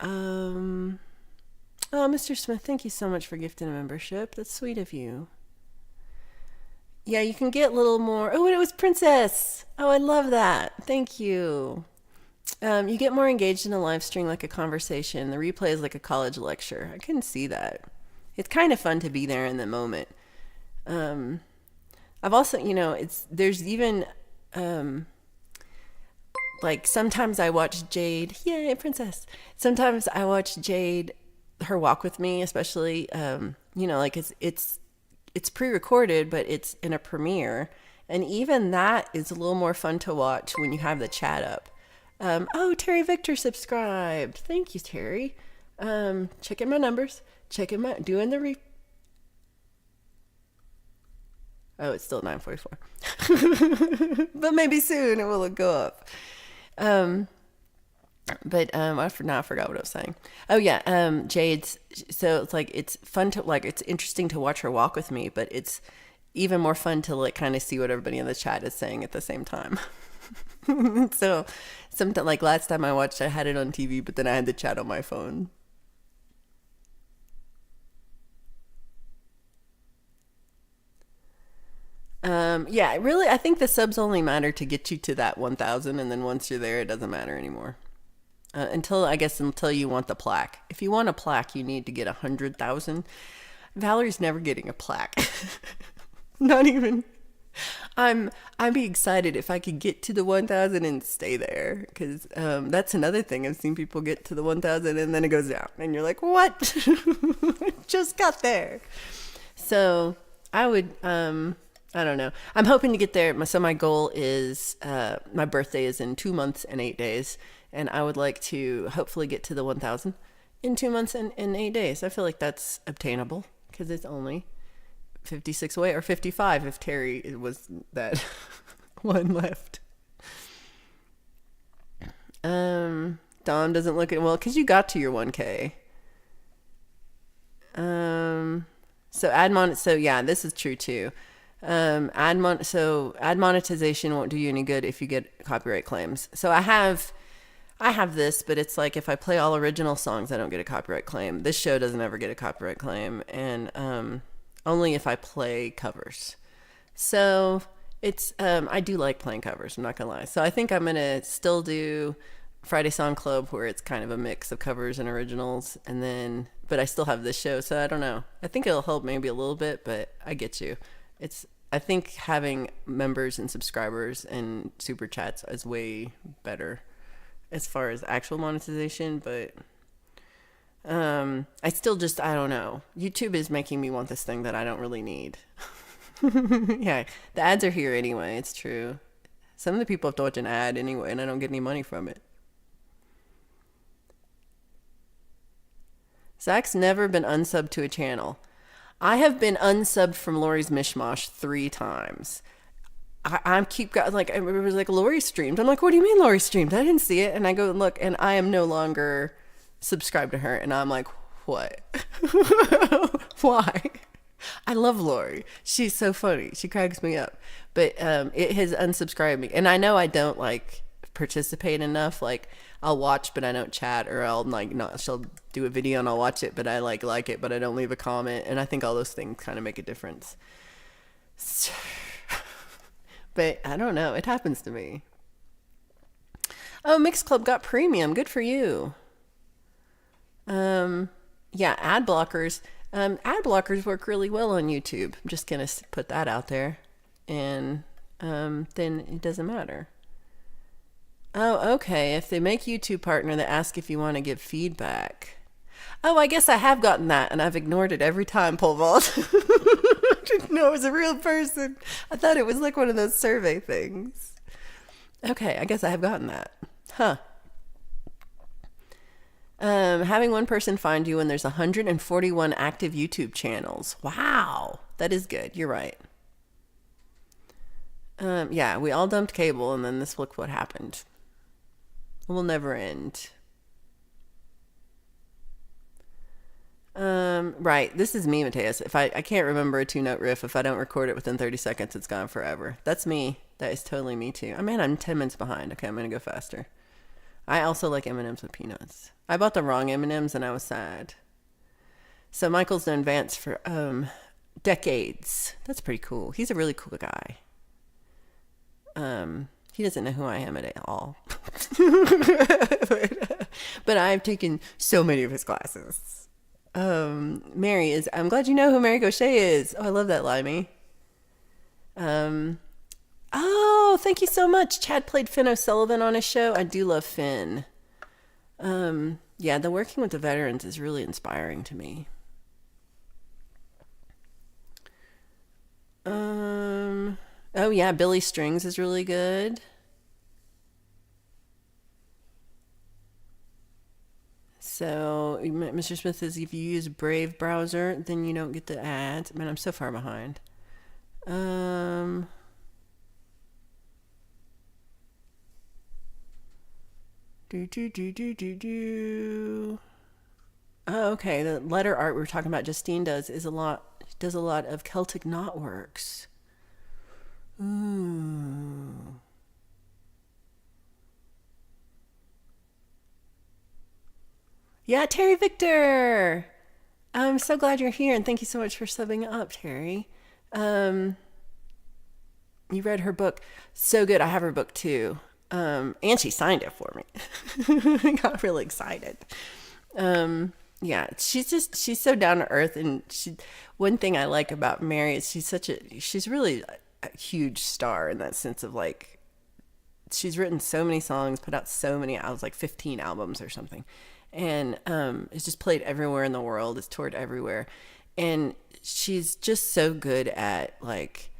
Oh, Mr. Smith, thank you so much for gifting a membership. That's sweet of you. Yeah, you can get a little more. Oh, and it was Princess. Oh, I love that. Thank you. You get more engaged in a live stream like a conversation. The replay is like a college lecture. I couldn't see that. It's kind of fun to be there in the moment. I've also, there's even, like sometimes I watch Jade. Yay, Princess. Sometimes I watch Jade, her walk with me, especially, like it's pre-recorded, but it's in a premiere. And even that is a little more fun to watch when you have the chat up. Oh, Terry Victor subscribed. Thank you, Terry. Checking my numbers. Doing the Oh, it's still 9:44. But maybe soon it will go up. I forgot what I was saying. Oh yeah, Jade's. So it's like it's fun to it's interesting to watch her walk with me, but it's even more fun to like kind of see what everybody in the chat is saying at the same time. So sometimes, like last time I watched, I had it on TV, but then I had the chat on my phone. Yeah, really, I think the subs only matter to get you to that 1,000, and then once you're there, it doesn't matter anymore. Until you want the plaque. If you want a plaque, you need to get 100,000. Valerie's never getting a plaque. Not even. I'd be excited if I could get to the 1,000 and stay there, because that's another thing. I've seen people get to the 1,000 and then it goes down, and you're like, what? I just got there. So I would. I don't know. I'm hoping to get there. So my goal is my birthday is in 2 months and 8 days, and I would like to hopefully get to the 1,000 in 2 months and 8 days. I feel like that's obtainable because it's only 56 away, or 55 if Terry was that one left. Dawn doesn't look at well because you got to your 1K. So yeah, this is true too. Ad monetization won't do you any good if you get copyright claims. So I have this, but it's like if I play all original songs, I don't get a copyright claim. This show doesn't ever get a copyright claim, and only if I play covers. So it's I do like playing covers, I'm not gonna lie. So I think I'm gonna still do Friday Song Club, where it's kind of a mix of covers and originals, but I still have this show, so I don't know. I think it'll help maybe a little bit, but I get you. I think having members and subscribers and super chats is way better as far as actual monetization, but I don't know. YouTube is making me want this thing that I don't really need. Yeah, the ads are here anyway, it's true. Some of the people have to watch an ad anyway, and I don't get any money from it. Zach's never been unsubbed to a channel. I have been unsubbed from Lori's Mishmash 3 times. I keep got like it was like Lori streamed. I'm like, what do you mean Lori streamed? I didn't see it, and I go and look, and I am no longer subscribed to her, and I'm like, what? Why? I love Lori. She's so funny. She cracks me up. But it has unsubscribed me, and I know I don't like participate enough. Like I'll watch, but I don't chat, or I'll like not. She'll do a video and I'll watch it, but I like it, but I don't leave a comment. And I think all those things kind of make a difference. But I don't know. It happens to me. Oh, Mix Club got premium. Good for you. Yeah, ad blockers. Ad blockers work really well on YouTube. I'm just gonna put that out there, and then it doesn't matter. Oh, okay. If they make YouTube partner, they ask if you want to give feedback. Oh, I guess I have gotten that, and I've ignored it every time, Pole Vault. I didn't know it was a real person. I thought it was like one of those survey things. Okay, I guess I have gotten that. Huh. Having one person find you when there's 141 active YouTube channels. Wow. That is good. You're right. Yeah, we all dumped cable, and then look what happened. It will never end. Right. This is me, Mateus. If I can't remember a 2 note riff, if I don't record it within 30 seconds, it's gone forever. That's me. That is totally me too. Oh man, I'm 10 minutes behind. Okay, I'm gonna go faster. I also like M&Ms with peanuts. I bought the wrong M&Ms and I was sad. So Michael's known Vance for decades. That's pretty cool. He's a really cool guy. He doesn't know who I am at all. but I've taken so many of his classes. Mary is, I'm glad you know who Mary Gaucher is. Oh, I love that, Limey. Oh, thank you so much. Chad played Finn O'Sullivan on his show. I do love Finn. Yeah, the working with the veterans is really inspiring to me. Oh yeah, Billy Strings is really good. So Mr. Smith says if you use Brave browser, then you don't get the ads. Man, I'm so far behind. Oh, okay. The letter art we were talking about Justine does a lot of Celtic knotworks. Ooh. Yeah, Terry Victor. I'm so glad you're here, and thank you so much for subbing up, Terry. You read her book. So good. I have her book too. And she signed it for me. I got really excited. Yeah, she's so down to earth, and one thing I like about Mary is she's really a huge star in that sense of like, she's written so many songs, put out so many albums, like 15 albums or something. And it's just played everywhere in the world. It's toured everywhere. And she's just so good at like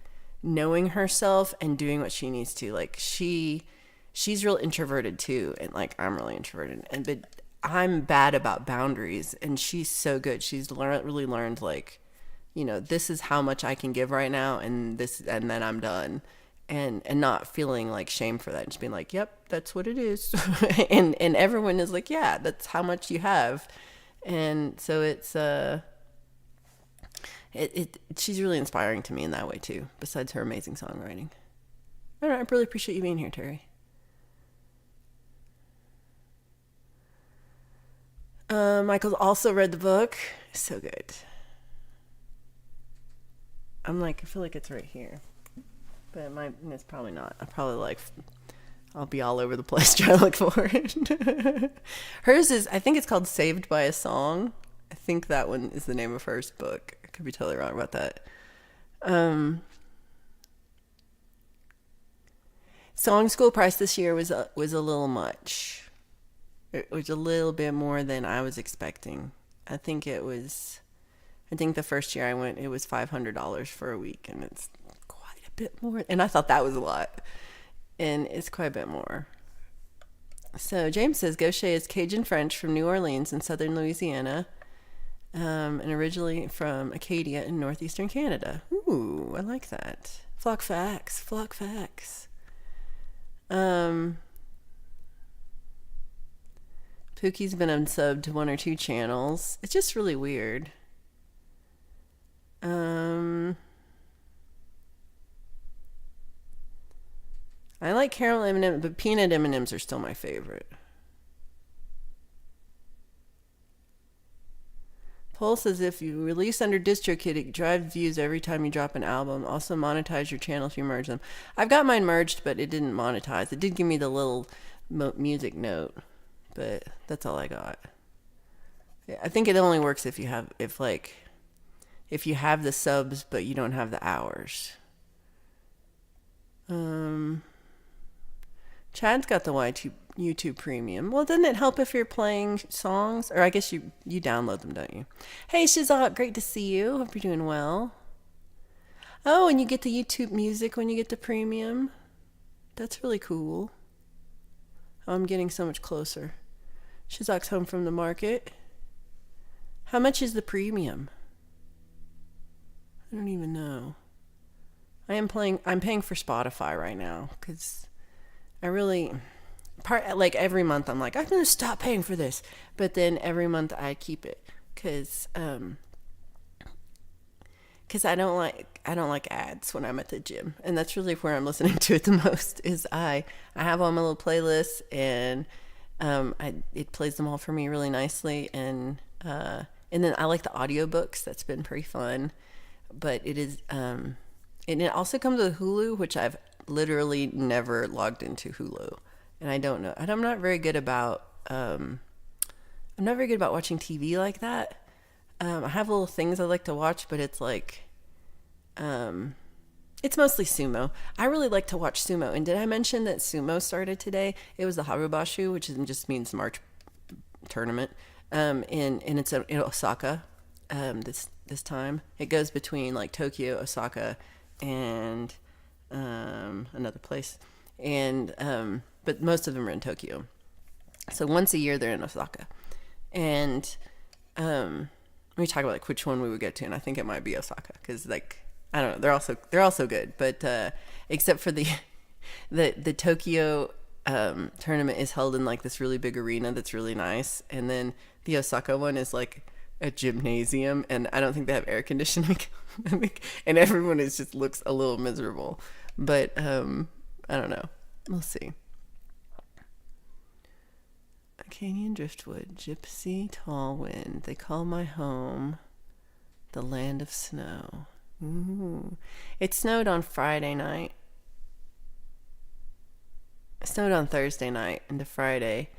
knowing herself and doing what she needs to. Like she's real introverted too, and like I'm really introverted, but I'm bad about boundaries, and she's so good. She's really learned like, this is how much I can give right now, and then I'm done. And not feeling like shame for that, and just being like, yep, that's what it is. and everyone is like, yeah, that's how much you have. And so it's she's really inspiring to me in that way too, besides her amazing songwriting. All right, I really appreciate you being here, Terry. Michael's also read the book. So good. I feel like it's right here. But it's probably not. I'll be all over the place trying to look for it. Hers is, I think it's called Saved by a Song. I think that one is the name of hers book. I could be totally wrong about that. Song school price this year was a little much. It was a little bit more than I was expecting. I think the first year I went, it was $500 for a week, and it's bit more, and I thought that was a lot, and it's quite a bit more. So James says Gaucher is Cajun French from New Orleans in southern Louisiana, and originally from Acadia in northeastern Canada. Ooh, I like that. Flock facts. Pookie's been unsubbed to 1 or 2 channels. It's just really weird. I like caramel M&Ms, but peanut M&Ms are still my favorite. Paul says if you release under DistroKid, it drives views every time you drop an album. Also monetize your channel if you merge them. I've got mine merged, but it didn't monetize. It did give me the little music note, but that's all I got. I think it only works if you have the subs, but you don't have the hours. Chad's got the YouTube Premium. Well, doesn't it help if you're playing songs? Or I guess you download them, don't you? Hey, Shazak, great to see you. Hope you're doing well. Oh, and you get the YouTube Music when you get the Premium. That's really cool. Oh, I'm getting so much closer. Shazak's home from the market. How much is the Premium? I don't even know. I'm paying for Spotify right now because I really every month I'm like, I'm gonna stop paying for this, but then every month I keep it because because I don't like ads when I'm at the gym, and that's really where I'm listening to it the most. Is I have on my little playlist, and it plays them all for me really nicely, and then I like the audiobooks. That's been pretty fun, but it is and it also comes with Hulu, which I've literally never logged into Hulu, and I don't know. And I'm not very good about watching TV like that. I have little things I like to watch, but it's like, it's mostly sumo. I really like to watch sumo. And did I mention that sumo started today? It was the Harubashu, which just means March tournament. And it's in Osaka. This time it goes between like Tokyo, Osaka, and another place. And but most of them are in Tokyo. So once a year they're in Osaka, and we talk about like which one we would get to, and I think it might be Osaka because like I don't know, they're also good, but except for the Tokyo tournament is held in like this really big arena that's really nice, and then the Osaka one is like a gymnasium, and I don't think they have air conditioning, and everyone just looks a little miserable, but I don't know, we'll see. Canyon driftwood, gypsy, tall wind. They call my home the land of snow. Ooh. It snowed on Friday night. It snowed on Thursday night into Friday,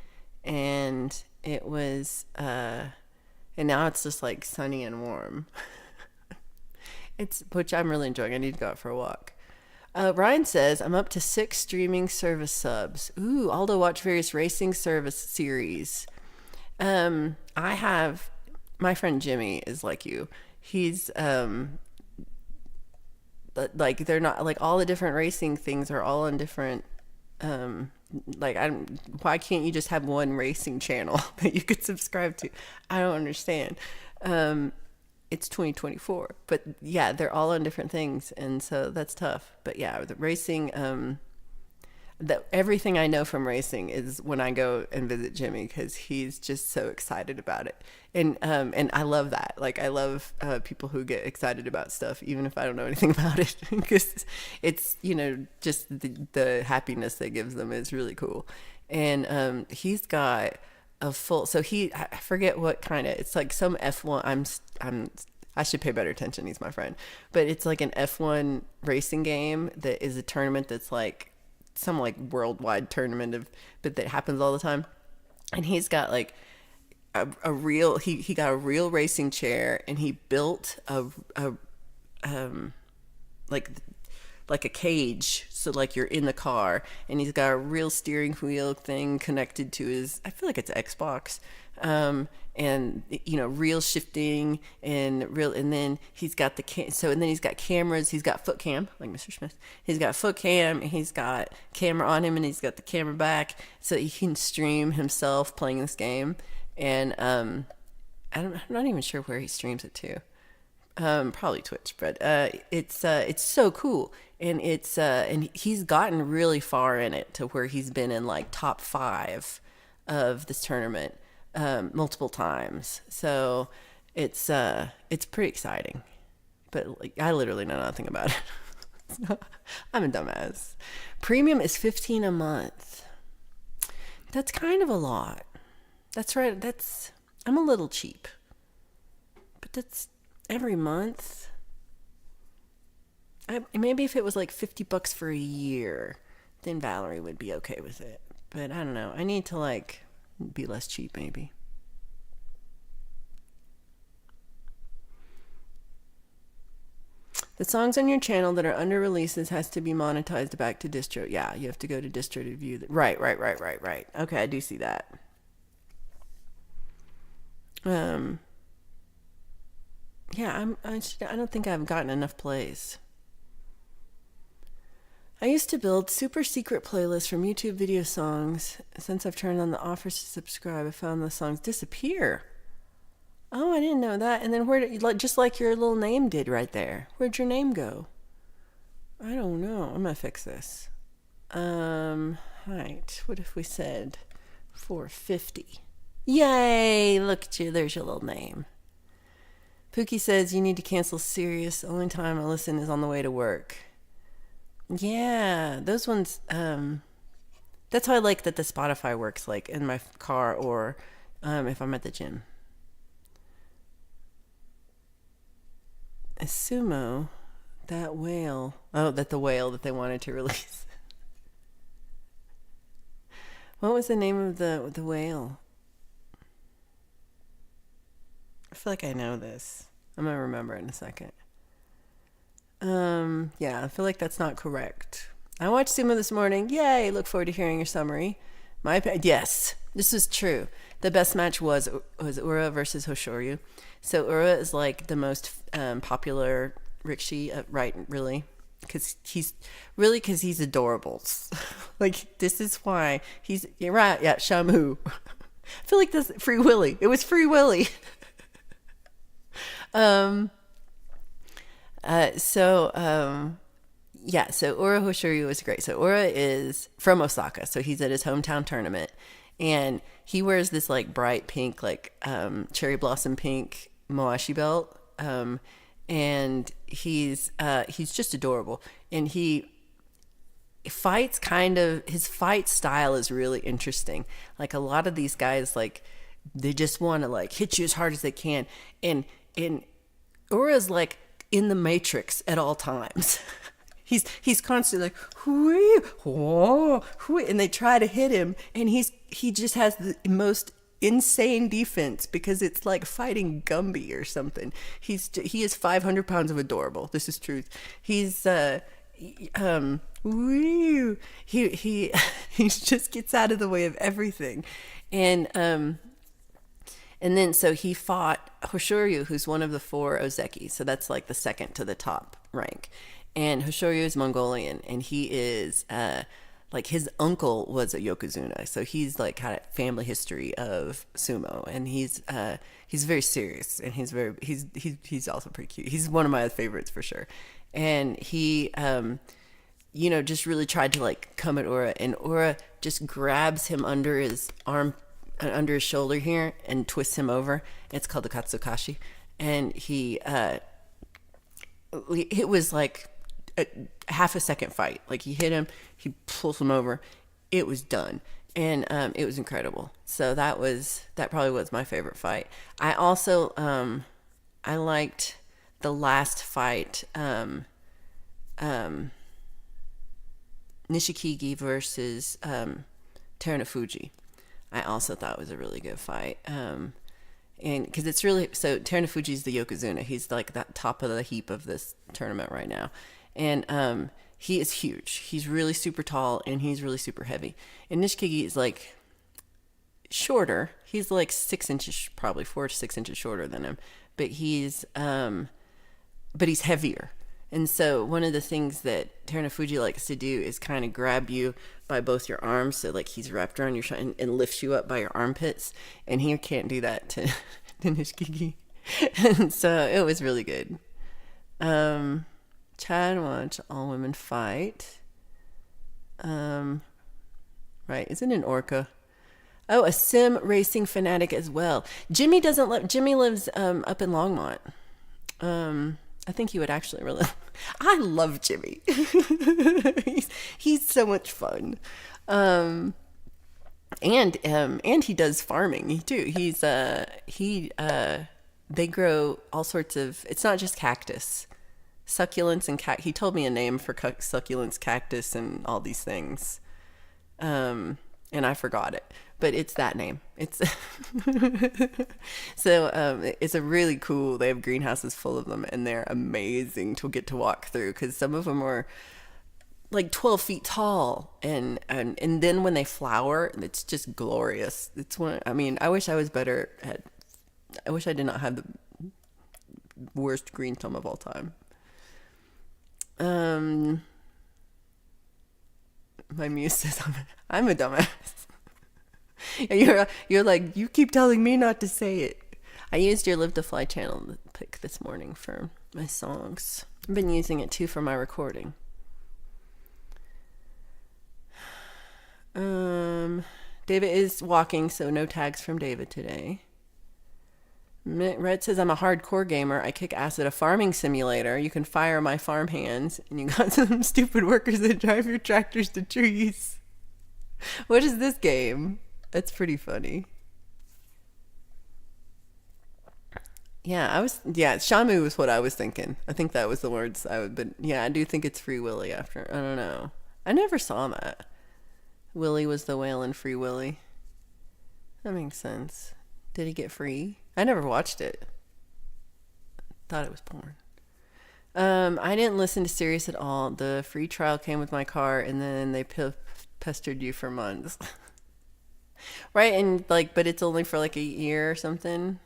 and it was and now it's just like sunny and warm. Which I'm really enjoying. I need to go out for a walk. Ryan says, I'm up to 6 streaming service subs. Ooh, all to watch various racing service series. I have, my friend Jimmy is like you. He's, like, they're not, like, all the different racing things are all on different, why can't you just have one racing channel that you could subscribe to? I don't understand. It's 2024, but yeah, they're all on different things, and so that's tough. But yeah, the racing, everything I know from racing is when I go and visit Jimmy, because he's just so excited about it, and I love that. Like, I love people who get excited about stuff, even if I don't know anything about it, because it's, just the happiness that gives them is really cool. And he's got a full, so I forget what kind of, it's like some F1, I should pay better attention, he's my friend, but it's like an F1 racing game that is a tournament that's like some like worldwide tournament but that happens all the time. And he's got like a real, he got a real racing chair, and he built like a cage, so like you're in the car, and he's got a real steering wheel thing connected to his, I feel like it's Xbox, and real shifting and then he's got and then he's got cameras, he's got foot cam like Mr. Smith, he's got foot cam, and he's got camera on him, and he's got the camera back so he can stream himself playing this game. And I'm not even sure where he streams it to. Probably Twitch, but it's so cool, and and he's gotten really far in it to where he's been in like top 5 of this tournament multiple times. So it's pretty exciting, but like, I literally know nothing about it. I'm a dumbass. Premium is $15 a month. That's kind of a lot. That's right. I'm a little cheap, but that's every month. Maybe if it was like $50 for a year, then Valerie would be okay with it. But I don't know. I need to like be less cheap, maybe. The songs on your channel that are under releases has to be monetized back to distro. Yeah, you have to go to distro to view that. Right. Okay, I do see that. Yeah, I don't think I've gotten enough plays. I used to build super secret playlists from YouTube video songs. Since I've turned on the offers to subscribe, I found the songs disappear. Oh, I didn't know that. And then where did you, just like your little name did right there? Where'd your name go? I don't know. I'm gonna fix this. Right. What if we said 450? Yay! Look at you. There's your little name. Pookie says you need to cancel Sirius. Only time I listen is on the way to work. Yeah, those ones. That's how I like that the Spotify works, like in my car or if I'm at the gym. A sumo, that whale. Oh, that the whale that they wanted to release. What was the name of the whale? I feel like I know this. I'm gonna remember it in a second. Yeah, I feel like that's not correct. I watched Sumo this morning. Yay! Look forward to hearing your summary. Yes, this is true. The best match was Ura versus Hoshoryu. So Ura is like the most popular rikishi, right? Really, because he's adorable. Like this is why you're right. Yeah, Shamu. I feel like this Free Willy. It was Free Willy. So Ura Hoshoryu was great. So Ura is from Osaka, so he's at his hometown tournament, and he wears this like bright pink, like cherry blossom pink moashi belt, and he's just adorable, and he fights his fight style is really interesting. Like a lot of these guys, like they just want to like hit you as hard as they can, and Ura's like in the Matrix at all times. He's constantly like whoo, whoa, whoo, and they try to hit him, and he just has the most insane defense because it's like fighting Gumby or something. He is 500 pounds of adorable. This is truth. He's woo, he just gets out of the way of everything, and then so he fought Hoshoryu, who's one of the 4 Ozeki. So that's like the second to the top rank. And Hoshoryu is Mongolian, and he is like his uncle was a yokozuna, so he's like had a family history of sumo, and he's very serious, and he's also pretty cute. He's one of my favorites for sure, and he just really tried to like come at Ura, and Ura just grabs him under his arm, under his shoulder here, and twists him over. It's called the Katsukashi, and it was like a half a second fight. Like he hit him, he pulls him over, it was done, and it was incredible. So that probably was my favorite fight. I also I liked the last fight, Nishikigi versus Terunofuji. I also thought was a really good fight. And because it's really, so Terunofuji's the yokozuna. He's like that top of the heap of this tournament right now. And he is huge. He's really super tall, and he's really super heavy. And Nishikigi is like shorter. He's like 6 inches, probably 4 to 6 inches shorter than him. But he's heavier. And so one of the things that Terunofuji likes to do is kind of grab you by both your arms. So like he's wrapped around your shoulder and lifts you up by your armpits. And he can't do that to Nishikigi. And so it was really good. Chad watch all women fight. Right. Is it an orca? Oh, a sim racing fanatic as well. Jimmy lives up in Longmont. I think he would actually really. I love Jimmy. he's so much fun, and he does farming too. They grow all sorts of. It's not just cactus, succulents and He told me a name for succulents, cactus, and all these things, and I forgot it. But it's that name. It's it's a really cool. They have greenhouses full of them, and they're amazing to get to walk through because some of them are like 12 feet tall, and then when they flower, it's just glorious. It's one. I mean, I wish I was better at. I wish I did not have the worst green thumb of all time. My muse says I'm a dumbass. You're like, you keep telling me not to say it. I used your Live to Fly channel pick this morning for my songs. I've been using it too for my recording. David is walking, so no tags from David today. Red says, I'm a hardcore gamer. I kick ass at a farming simulator. You can fire my farm hands. And you got some stupid workers that drive your tractors to trees. What is this game? That's pretty funny. Yeah, Shamu was what I was thinking. I think that was the words I would, but yeah, I do think it's Free Willy after. I don't know. I never saw that. Willy was the whale in Free Willy. That makes sense. Did he get free? I never watched it. Thought it was porn. I didn't listen to Sirius at all. The free trial came with my car, and then they pestered you for months. Right, and like, but it's only for like a year or something.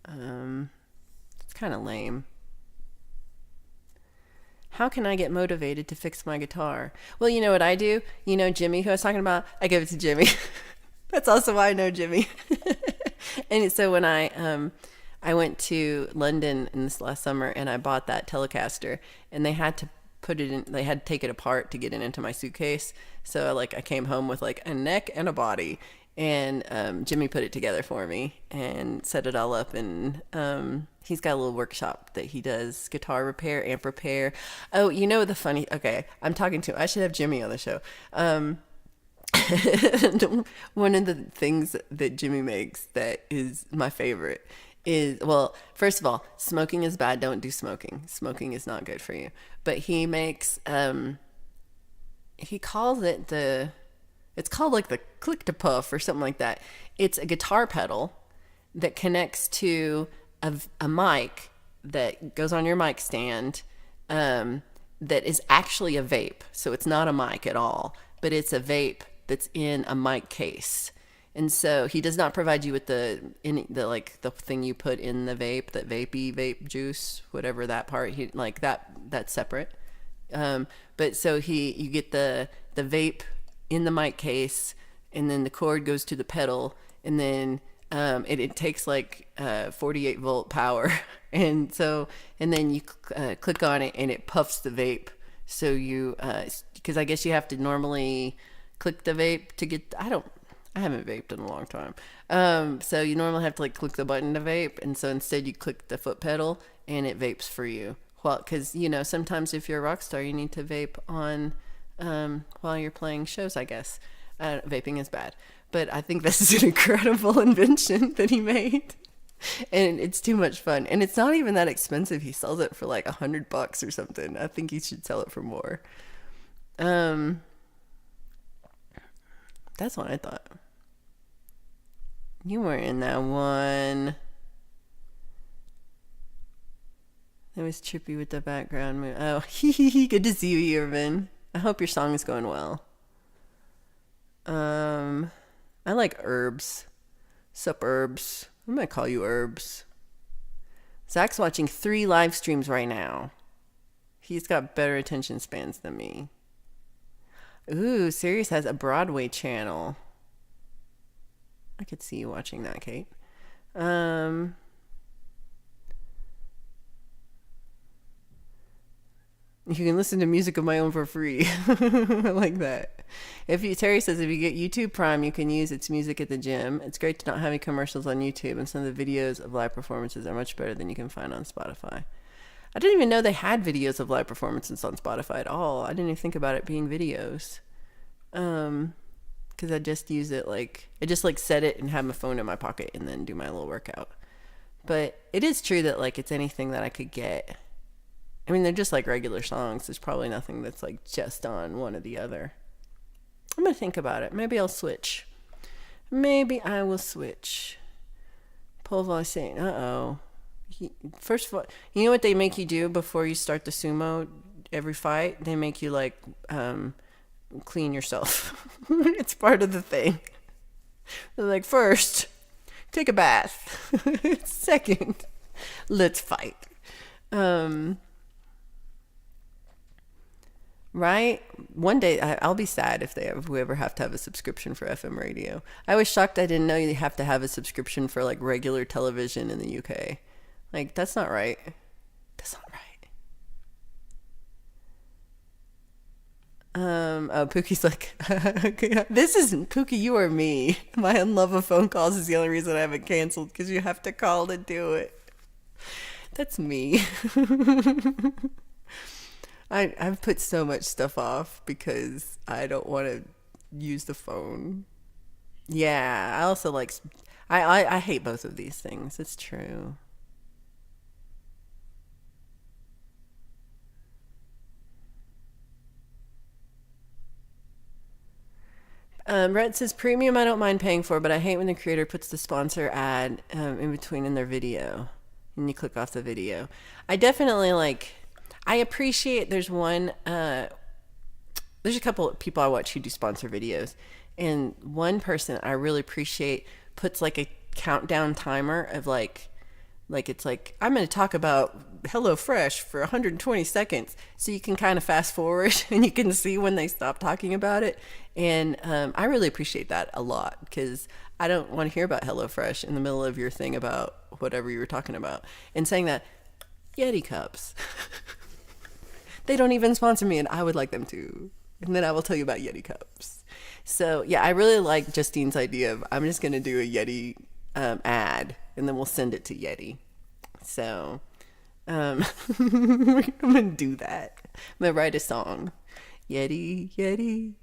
It's kind of lame. How can I get motivated to fix my guitar? Well, you know what I do? You know Jimmy, who I was talking about? I give it to Jimmy. That's also why I know Jimmy. And so when I went to London in this last summer and I bought that Telecaster, and they had to they had to take it apart to get it into my suitcase. So I came home with like a neck and a body. And Jimmy put it together for me and set it all up. And he's got a little workshop that he does guitar repair, amp repair. Oh, you know okay, I should have Jimmy on the show. One of the things that Jimmy makes that is my favorite is, well, first of all, smoking is bad. Don't do smoking. Smoking is not good for you. But he makes, he calls it it's called like the click to puff or something like that. It's a guitar pedal that connects to a mic that goes on your mic stand, that is actually a vape. So it's not a mic at all, but it's a vape that's in a mic case. And so he does not provide you with the thing you put in the vape, that vape juice, whatever that part, that's separate. But so you get the vape in the mic case, and then the cord goes to the pedal, and then it takes 48 volt power, and then you click on it and it puffs the vape. So you because I guess you have to normally click the vape to get, I haven't vaped in a long time, so you normally have to click the button to vape, and so instead you click the foot pedal and it vapes for you. Well, because sometimes if you're a rock star you need to vape on while you're playing shows, I guess. Vaping is bad, but I think this is an incredible invention that he made, and it's too much fun, and it's not even that expensive. He sells it for like $100 or something. I think he should sell it for more. That's what I thought. You were in that one. It was trippy with the background. Oh, good to see you, Irvin. I hope your song is going well. I like Herbs. Sup, Herbs? I'm gonna call you Herbs. Zach's watching 3 live streams right now. He's got better attention spans than me. Ooh, Sirius has a Broadway channel. I could see you watching that, Kate. You can listen to music of my own for free. I like that. Terry says if you get YouTube Prime, you can use its music at the gym. It's great to not have any commercials on YouTube, and some of the videos of live performances are much better than you can find on Spotify. I didn't even know they had videos of live performances on Spotify at all. I didn't even think about it being videos. Because I just use it I just set it and have my phone in my pocket and then do my little workout. But it is true that it's anything that I could get. I mean, they're just regular songs. There's probably nothing that's just on one or the other. I'm going to think about it. Maybe I'll switch. Maybe I will switch. Paul Voss saying, first of all, you know what they make you do before you start the sumo every fight? They make you clean yourself. It's part of the thing. They're first, take a bath. Second, let's fight. Right? One day I'll be sad if we ever have to have a subscription for FM radio. I was shocked I didn't know you have to have a subscription for regular television in the UK. That's not right. That's not Oh, Pookie's like, this isn't Pookie, you or me. My love of phone calls is the only reason I haven't canceled because you have to call to do it. That's me. I've put so much stuff off because I don't want to use the phone. Yeah, I also like, I hate both of these things. It's true. Rhett says premium I don't mind paying for, but I hate when the creator puts the sponsor ad in between in their video and you click off the video. I definitely like, I appreciate there's a couple of people I watch who do sponsor videos, and one person I really appreciate puts like a countdown timer of like it's like I'm going to talk about HelloFresh for 120 seconds, so you can kind of fast forward and you can see when they stop talking about it. And I really appreciate that a lot because I don't want to hear about HelloFresh in the middle of your thing about whatever you were talking about. And saying that, Yeti cups, they don't even sponsor me, and I would like them to. And then I will tell you about Yeti cups. So yeah, I really like Justine's idea of I'm just going to do a Yeti ad, and then we'll send it to Yeti. So I'm gonna do that. I'm gonna write a song. Yeti, Yeti.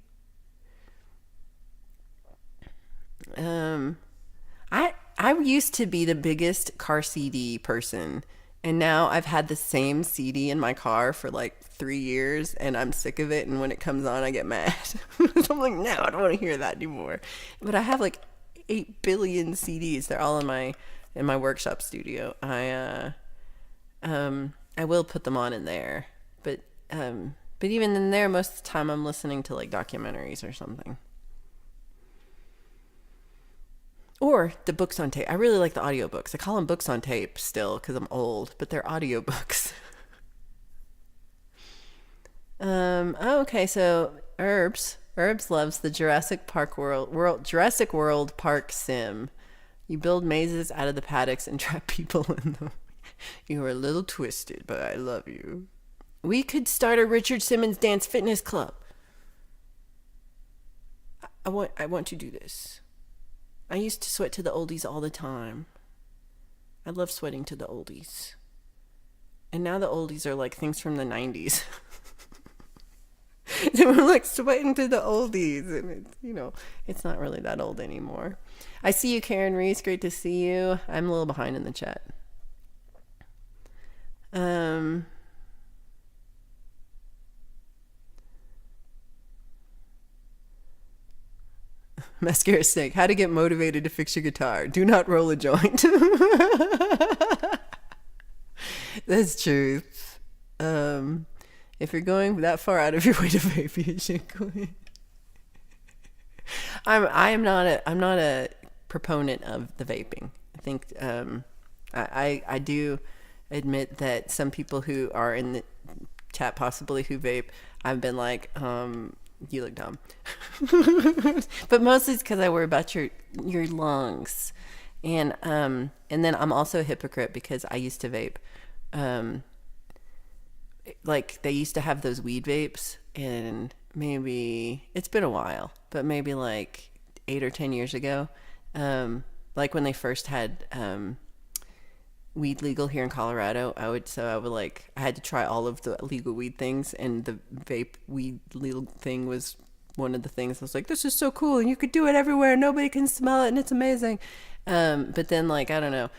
I used to be the biggest car CD person, and now I've had the same CD in my car for like 3 years, and I'm sick of it. And when it comes on, I get mad. So I'm like, no, I don't want to hear that anymore. But I have like 8 billion CDs. They're all in my workshop studio. I will put them on in there, but even in there, most of the time I'm listening to like documentaries or something, or the books on tape. I really like the audiobooks. I call them books on tape still because I'm old, but they're audiobooks. Oh, okay, so Herbs loves the Jurassic World Park sim. You build mazes out of the paddocks and trap people in them. You are a little twisted, but I love you. We could start a Richard Simmons dance fitness club. I want to do this. I used to sweat to the oldies all the time. I love sweating to the oldies. And now the oldies are like things from the 90s. They were like sweating to the oldies, and it's not really that old anymore. I see you, Karen Reese. Great to see you. I'm a little behind in the chat. Mascara Snake. How to get motivated to fix your guitar. Do not roll a joint. That's truth. If you're going that far out of your way to vape, you should quit. I'm not a proponent of the vaping. I think I do admit that some people who are in the chat possibly who vape, I've been like, you look dumb. But mostly it's because I worry about your lungs, and then I'm also a hypocrite because I used to vape. Like they used to have those weed vapes, and maybe it's been a while, but maybe like 8 or 10 years ago, like when they first had weed legal here in Colorado, I had to try all of the legal weed things, and the vape weed legal thing was one of the things. I was like, this is so cool, and you could do it everywhere, nobody can smell it, and it's amazing. But then, like, I don't know,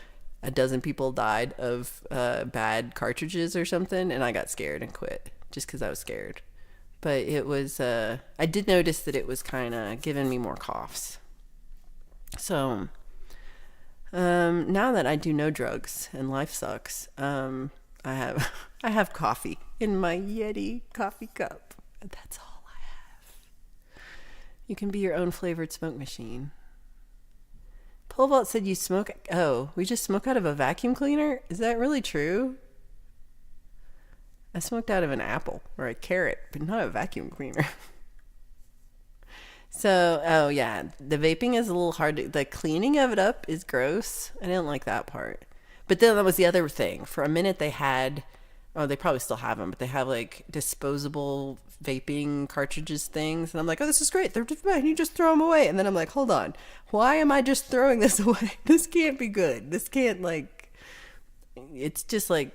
a dozen people died of bad cartridges or something, and I got scared and quit just because I was scared. But it was I did notice that it was kind of giving me more coughs. So now that I do no drugs and life sucks, I have coffee in my Yeti coffee cup. That's all I have. You can be your own flavored smoke machine. Pole Vault said you smoke. Oh, we just smoke out of a vacuum cleaner? Is that really true? I smoked out of an apple or a carrot, but not a vacuum cleaner. So, oh yeah, the vaping is a little hard. The cleaning of it up is gross. I didn't like that part. But then that was the other thing. For a minute they had Oh, they probably still have them, but they have like disposable vaping cartridges things. And I'm like, oh, this is great. They're just fine. You just throw them away. And then I'm like, hold on. Why am I just throwing this away? This can't be good. This can't, like, it's just like,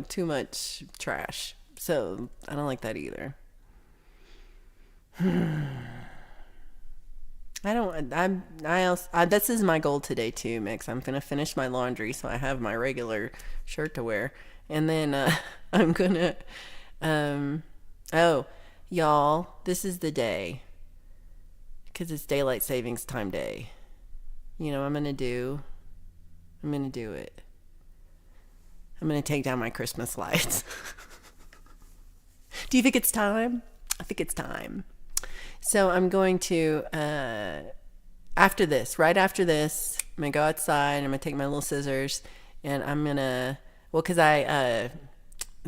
too much trash. So I don't like that either. This is my goal today too, Mix. I'm going to finish my laundry so I have my regular shirt to wear. And then I'm going to, oh, y'all, this is the day. Because it's daylight savings time day. You know what I'm going to do? I'm going to do it. I'm going to take down my Christmas lights. Do you think it's time? I think it's time. So I'm going to, right after this, I'm going to go outside. I'm going to take my little scissors and I'm going to, because I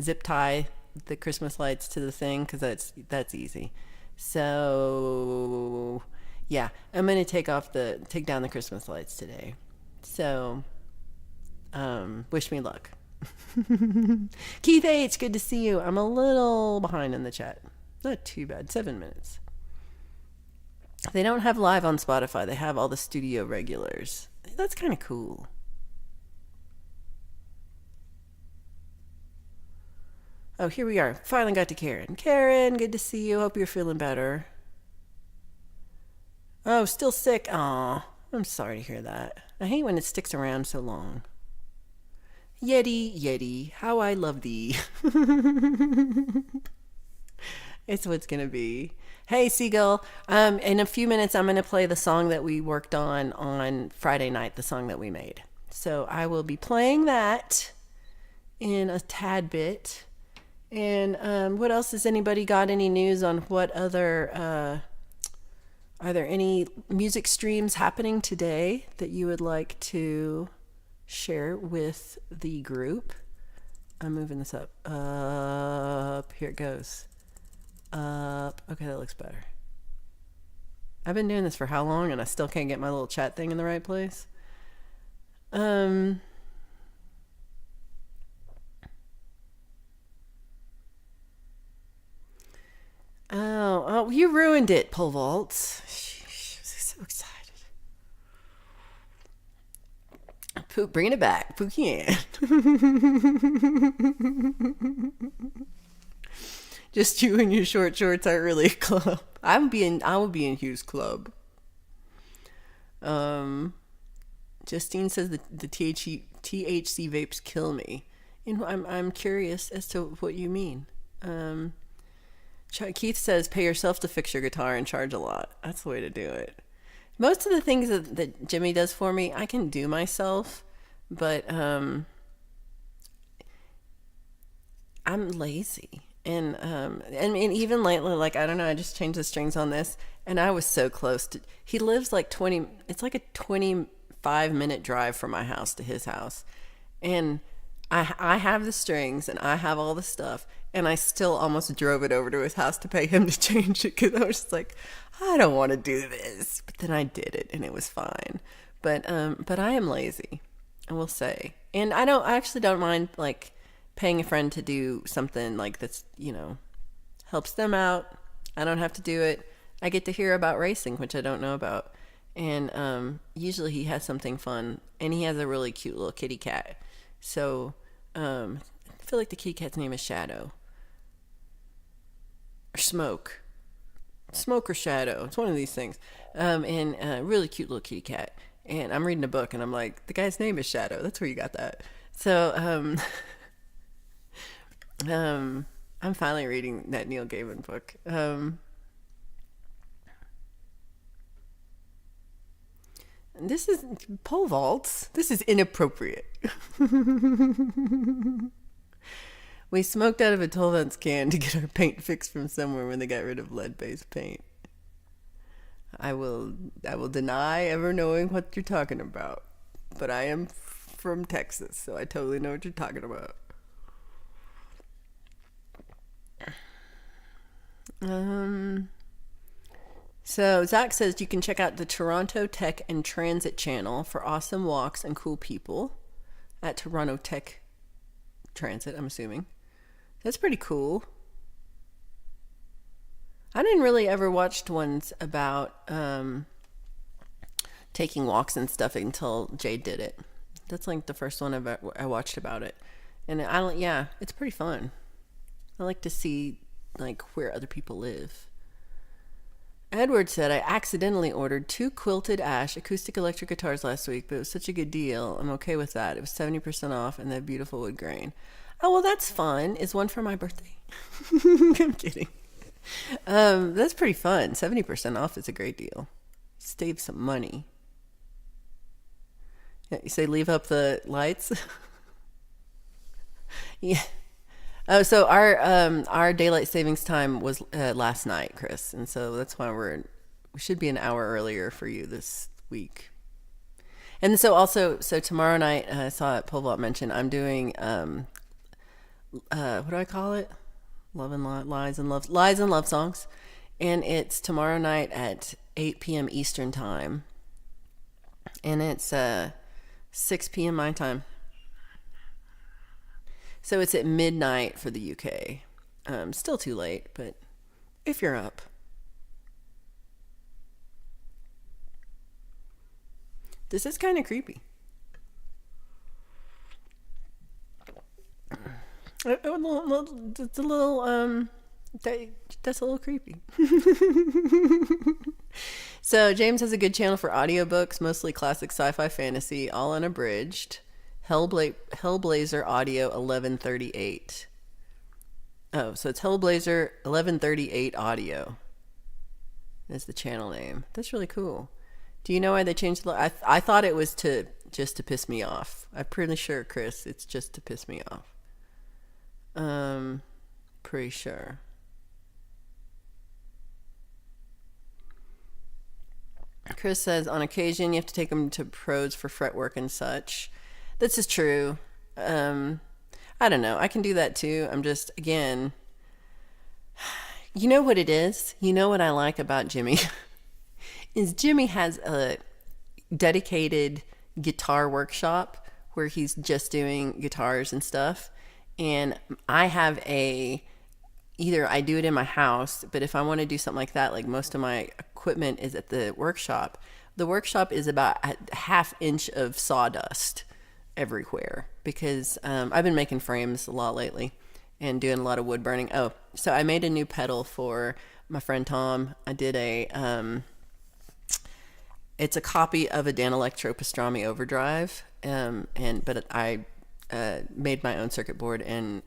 zip tie the Christmas lights to the thing because that's easy. So, yeah, I'm going to take down the Christmas lights today. So, wish me luck. Keith H, good to see you. I'm a little behind in the chat. Not too bad. 7 minutes. They don't have live on Spotify. They have all the studio regulars. That's kind of cool. Oh, here we are. Finally got to Karen. Karen, good to see you. Hope you're feeling better. Oh, still sick. Aw, I'm sorry to hear that. I hate when it sticks around so long. Yeti, how I love thee. It's what's going to be. Hey, Seagull. In a few minutes, I'm going to play the song that we worked on Friday night, the song that we made. So I will be playing that in a tad bit. And what else? Has anybody got any news on what other... are there any music streams happening today that you would like to share with the group? I'm moving this up. Up. Here it goes. Up. Okay, that looks better. I've been doing this for how long and I still can't get my little chat thing in the right place? Oh, you ruined it, Pole Vaults. So excited. Bringing it back. Pookie Ann. Just you and your short shorts aren't really a club. I would be in Hugh's club. Justine says the THC vapes kill me. And I'm curious as to what you mean. Keith says pay yourself to fix your guitar and charge a lot. That's the way to do it. Most of the things that Jimmy does for me, I can do myself, but I'm lazy. And even lately, like, I don't know, I just changed the strings on this and I was so close to, he lives like it's like a 25-minute drive from my house to his house. And I have the strings and I have all the stuff and I still almost drove it over to his house to pay him to change it because I was just like, I don't want to do this. But then I did it and it was fine. But I am lazy, I will say. And I actually don't mind like paying a friend to do something like that's, helps them out. I don't have to do it. I get to hear about racing, which I don't know about. And usually he has something fun and he has a really cute little kitty cat. So, I feel like the kitty cat's name is Shadow. Or Smoke. Smoke or Shadow. It's one of these things. And a really cute little kitty cat. And I'm reading a book and I'm like, the guy's name is Shadow. That's where you got that. So, I'm finally reading that Neil Gaiman book. This is pole vaults. This is inappropriate. We smoked out of a 12-ounce can to get our paint fixed from somewhere when they got rid of lead-based paint. I will deny ever knowing what you're talking about, but I am from Texas, so I totally know what you're talking about. So Zach says you can check out the Toronto Tech and Transit channel for awesome walks and cool people at Toronto Tech Transit, I'm assuming. That's pretty cool. I didn't really ever watch ones about taking walks and stuff until Jade did it. That's like the first one I watched about it, and I don't. Yeah, it's pretty fun. I like to see like where other people live. Edward said, I accidentally ordered 2 quilted ash acoustic electric guitars last week, but it was such a good deal. I'm okay with that. It was 70% off and they're beautiful wood grain. Oh, well, that's fun. Is one for my birthday? I'm kidding. That's pretty fun. 70% off is a great deal. Save some money. Yeah, you say leave up the lights? Yeah. Oh, so our daylight savings time was last night, Chris, and so that's why we should be an hour earlier for you this week. And so also, so tomorrow night, I saw Pole Vault mention I'm doing what do I call it? Lies and love songs, and it's tomorrow night at 8 p.m. Eastern time, and it's 6 p.m. my time. So it's at midnight for the UK. Still too late, but if you're up. This is kind of creepy. It's a little, that's a little creepy. So James has a good channel for audiobooks, mostly classic sci-fi fantasy, all unabridged. Hellblazer Audio 1138. Oh, so it's Hellblazer 1138 Audio. That's the channel name. That's really cool. Do you know why they changed the logo? I thought it was just to piss me off. I'm pretty sure, Chris, it's just to piss me off. Pretty sure. Chris says, on occasion, you have to take them to pros for fretwork and such. This is true. I don't know. I can do that too. I'm just, again, you know what it is? You know what I like about Jimmy? Is Jimmy has a dedicated guitar workshop where he's just doing guitars and stuff. And I have either I do it in my house, but if I want to do something like that, like most of my equipment is at the workshop. The workshop is about a half inch of sawdust everywhere because I've been making frames a lot lately and doing a lot of wood burning. Oh, so I made a new pedal for my friend Tom. I did it's a copy of a Danelectro Pastrami Overdrive, but I made my own circuit board, and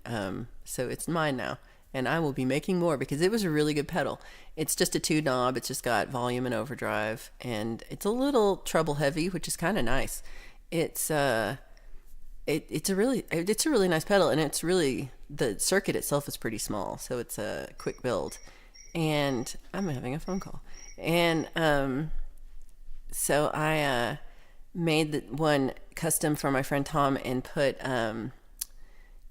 so it's mine now. And I will be making more because it was a really good pedal. It's just a 2 knob. It's just got volume and overdrive, and it's a little treble heavy, which is kind of nice. It's a really nice pedal, and it's really, the circuit itself is pretty small, so it's a quick build. And I'm having a phone call, and so I made the one custom for my friend Tom and put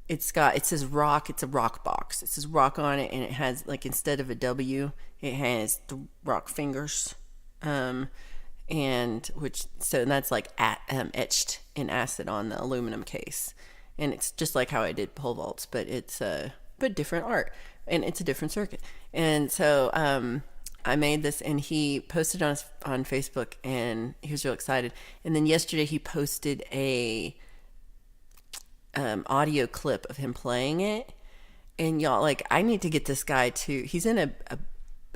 it says rock. It's a rock box. It says rock on it, and it has, like, instead of a W, it has the rock fingers, and that's like etched in acid on the aluminum case, and it's just like how I did pole vaults, but it's but different art, and it's a different circuit. And so I made this, and he posted on Facebook, and he was real excited. And then yesterday he posted a audio clip of him playing it, and y'all, like, I need to get this guy to. He's in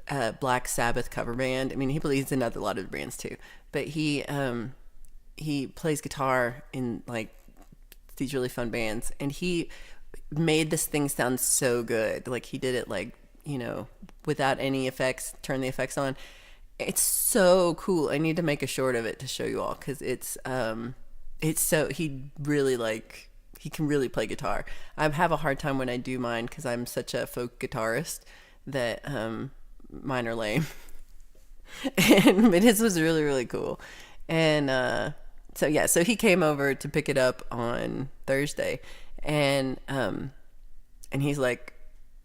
a Black Sabbath cover band. I mean, he believes in a lot of bands too, but he plays guitar in like these really fun bands, and he made this thing sound so good. Like, he did it, like, you know, without any effects, turn the effects on. It's so cool. I need to make a short of it to show you all, because it's so, he really, like, he can really play guitar. I have a hard time when I do mine because I'm such a folk guitarist that mine are lame. But his was really, really cool. And so he came over to pick it up on Thursday, and he's like,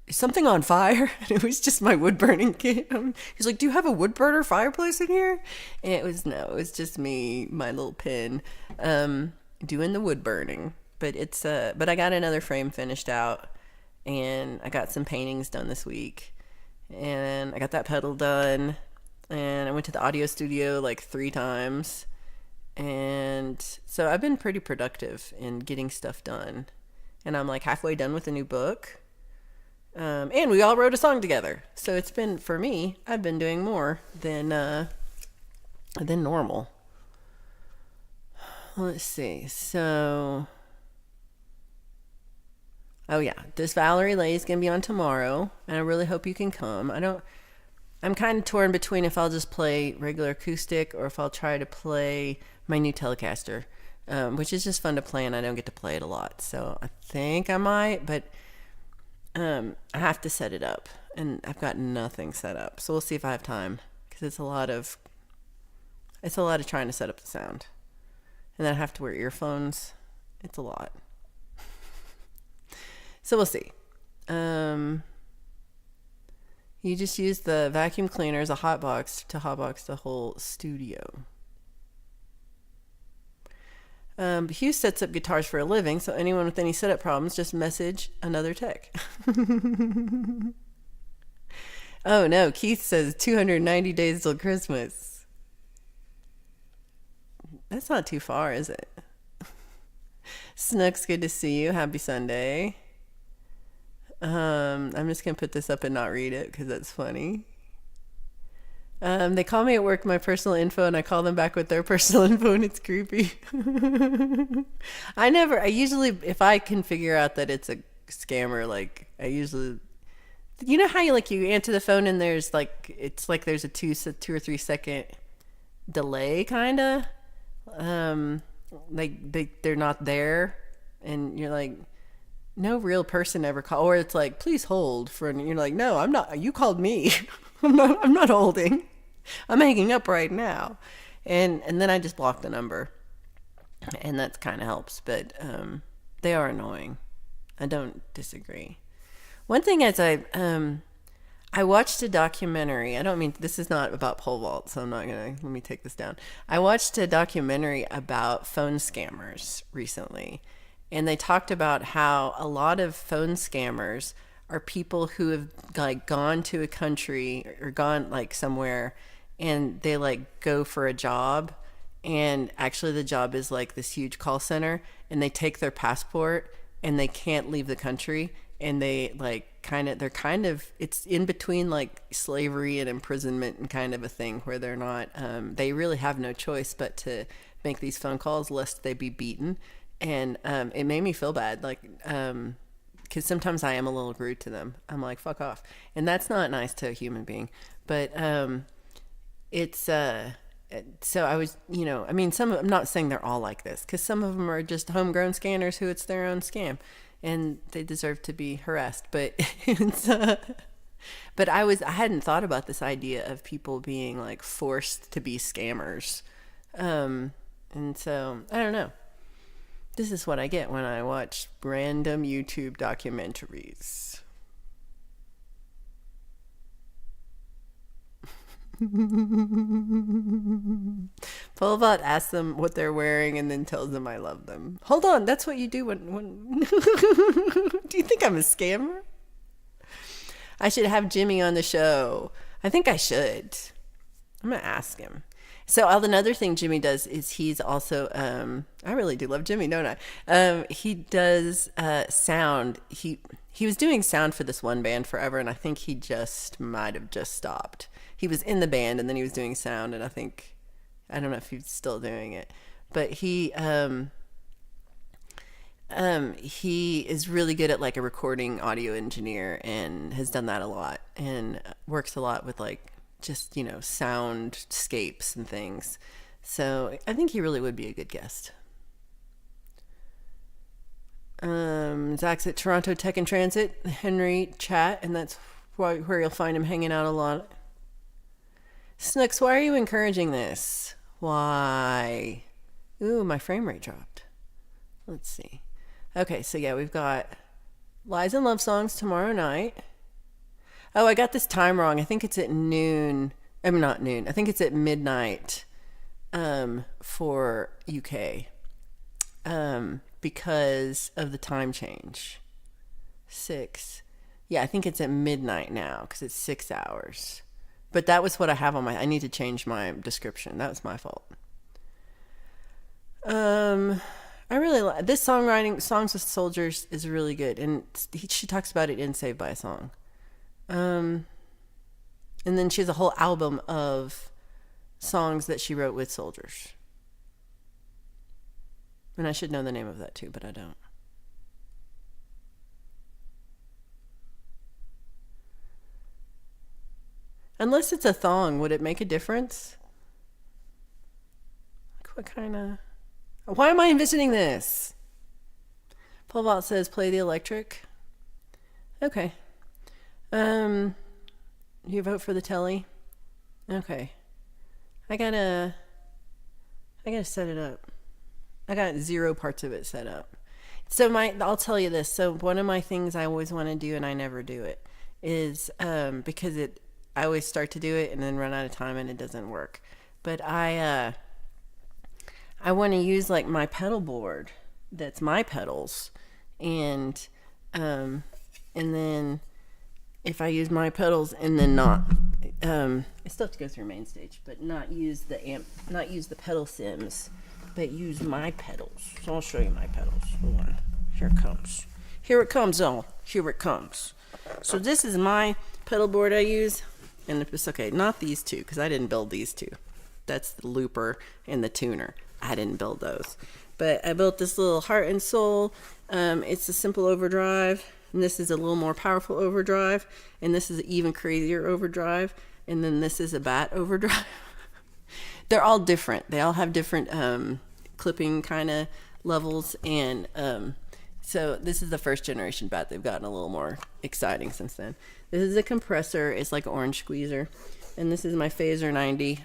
is something on fire? And it was just my wood burning kit. He's like, do you have a wood burner fireplace in here? And it was just me, my little pin, doing the wood burning. But but I got another frame finished out, and I got some paintings done this week, and I got that pedal done, and I went to the audio studio like 3 times, and so I've been pretty productive in getting stuff done, and I'm like halfway done with a new book. And we all wrote a song together. So it's been, for me, I've been doing more than normal. Let's see. So, oh yeah, this Valerie Lay is going to be on tomorrow, and I really hope you can come. I'm kind of torn between if I'll just play regular acoustic or if I'll try to play my new Telecaster, which is just fun to play, and I don't get to play it a lot. So I think I might, but I have to set it up, and I've got nothing set up. So we'll see if I have time, because it's a lot of trying to set up the sound, and then I have to wear earphones. It's a lot. So we'll see. You just use the vacuum cleaner as a hotbox to hotbox the whole studio. Hugh sets up guitars for a living, so anyone with any setup problems, just message another tech. Oh no, Keith says 290 days till Christmas. That's not too far, is it? Snook's good to see you. Happy Sunday. I'm just going to put this up and not read it because that's funny. They call me at work my personal info, and I call them back with their personal info, and it's creepy. I usually, if I can figure out that it's a scammer, like I usually, you know how you answer the phone and there's like, it's like there's a 2 or 3 second delay kind of, like they're not there, and you're like, no real person ever call, or it's like, please hold for, and you're like, no, I'm not, you called me. I'm not holding. I'm hanging up right now. And then I just block the number. And that kind of helps, but they are annoying. I don't disagree. One thing is I watched a documentary. I don't mean, this is not about pole vault, so I'm not going to, let me take this down. I watched a documentary about phone scammers recently. And they talked about how a lot of phone scammers are people who have like gone to a country or gone like somewhere, and they like go for a job, and actually the job is like this huge call center, and they take their passport and they can't leave the country, and they like they're kind of, it's in between like slavery and imprisonment and kind of a thing where they're not, they really have no choice but to make these phone calls lest they be beaten. And it made me feel bad, like, because sometimes I am a little rude to them. I'm like, fuck off. And that's not nice to a human being. But it's, so I was, I mean, I'm not saying they're all like this, because some of them are just homegrown scanners who it's their own scam, and they deserve to be harassed. But it's, but I hadn't thought about this idea of people being like forced to be scammers. And so, I don't know. This is what I get when I watch random YouTube documentaries. Polvat asks them what they're wearing and then tells them I love them. Hold on, that's what you do when Do you think I'm a scammer? I should have Jimmy on the show. I think I should. I'm going to ask him. So another thing Jimmy does is he's also, I really do love Jimmy, don't I? He does sound. He was doing sound for this one band forever, and I think he just might have just stopped. He was in the band, and then he was doing sound, and I don't know if he's still doing it, but he is really good at like a recording audio engineer, and has done that a lot, and works a lot with like just, soundscapes and things. So I think he really would be a good guest. Zach's at Toronto Tech and Transit, Henry chat, and that's where you'll find him hanging out a lot. Snooks, why are you encouraging this? Why? Ooh, my frame rate dropped. Let's see. Okay, so yeah, we've got Lies and Love Songs tomorrow night. Oh, I got this time wrong. I think it's at noon. I mean, not noon. I think it's at midnight for UK because of the time change. 6. Yeah, I think it's at midnight now because it's 6 hours. But that was what I have on my. I need to change my description. That was my fault. I really like this songwriting. Songs with Soldiers is really good, and she talks about it in Saved by a Song. And then she has a whole album of songs that she wrote with soldiers. And I should know the name of that too, but I don't. Unless it's a thong, would it make a difference? What kind of... Why am I envisioning this? Paul Vault says, play the electric. Okay. You vote for the telly? Okay. I gotta set it up. I got 0 parts of it set up. So I'll tell you this. So one of my things I always want to do and I never do it is because I always start to do it and then run out of time and it doesn't work. But I want to use like my pedal board that's my pedals, and then if I use my pedals and then not I still have to go through main stage, but not use the pedal sims, but use my pedals. So I'll show you my pedals. Hold on. Here it comes. Here it comes, all. Here it comes. So this is my pedal board I use. And it's okay, not these two, because I didn't build these two. That's the looper and the tuner. I didn't build those. But I built this little heart and soul. It's a simple overdrive. And this is a little more powerful overdrive. And this is an even crazier overdrive. And then this is a bat overdrive. They're all different. They all have different clipping kind of levels. And so this is the first generation bat. They've gotten a little more exciting since then. This is a compressor. It's like an orange squeezer. And this is my Phaser 90,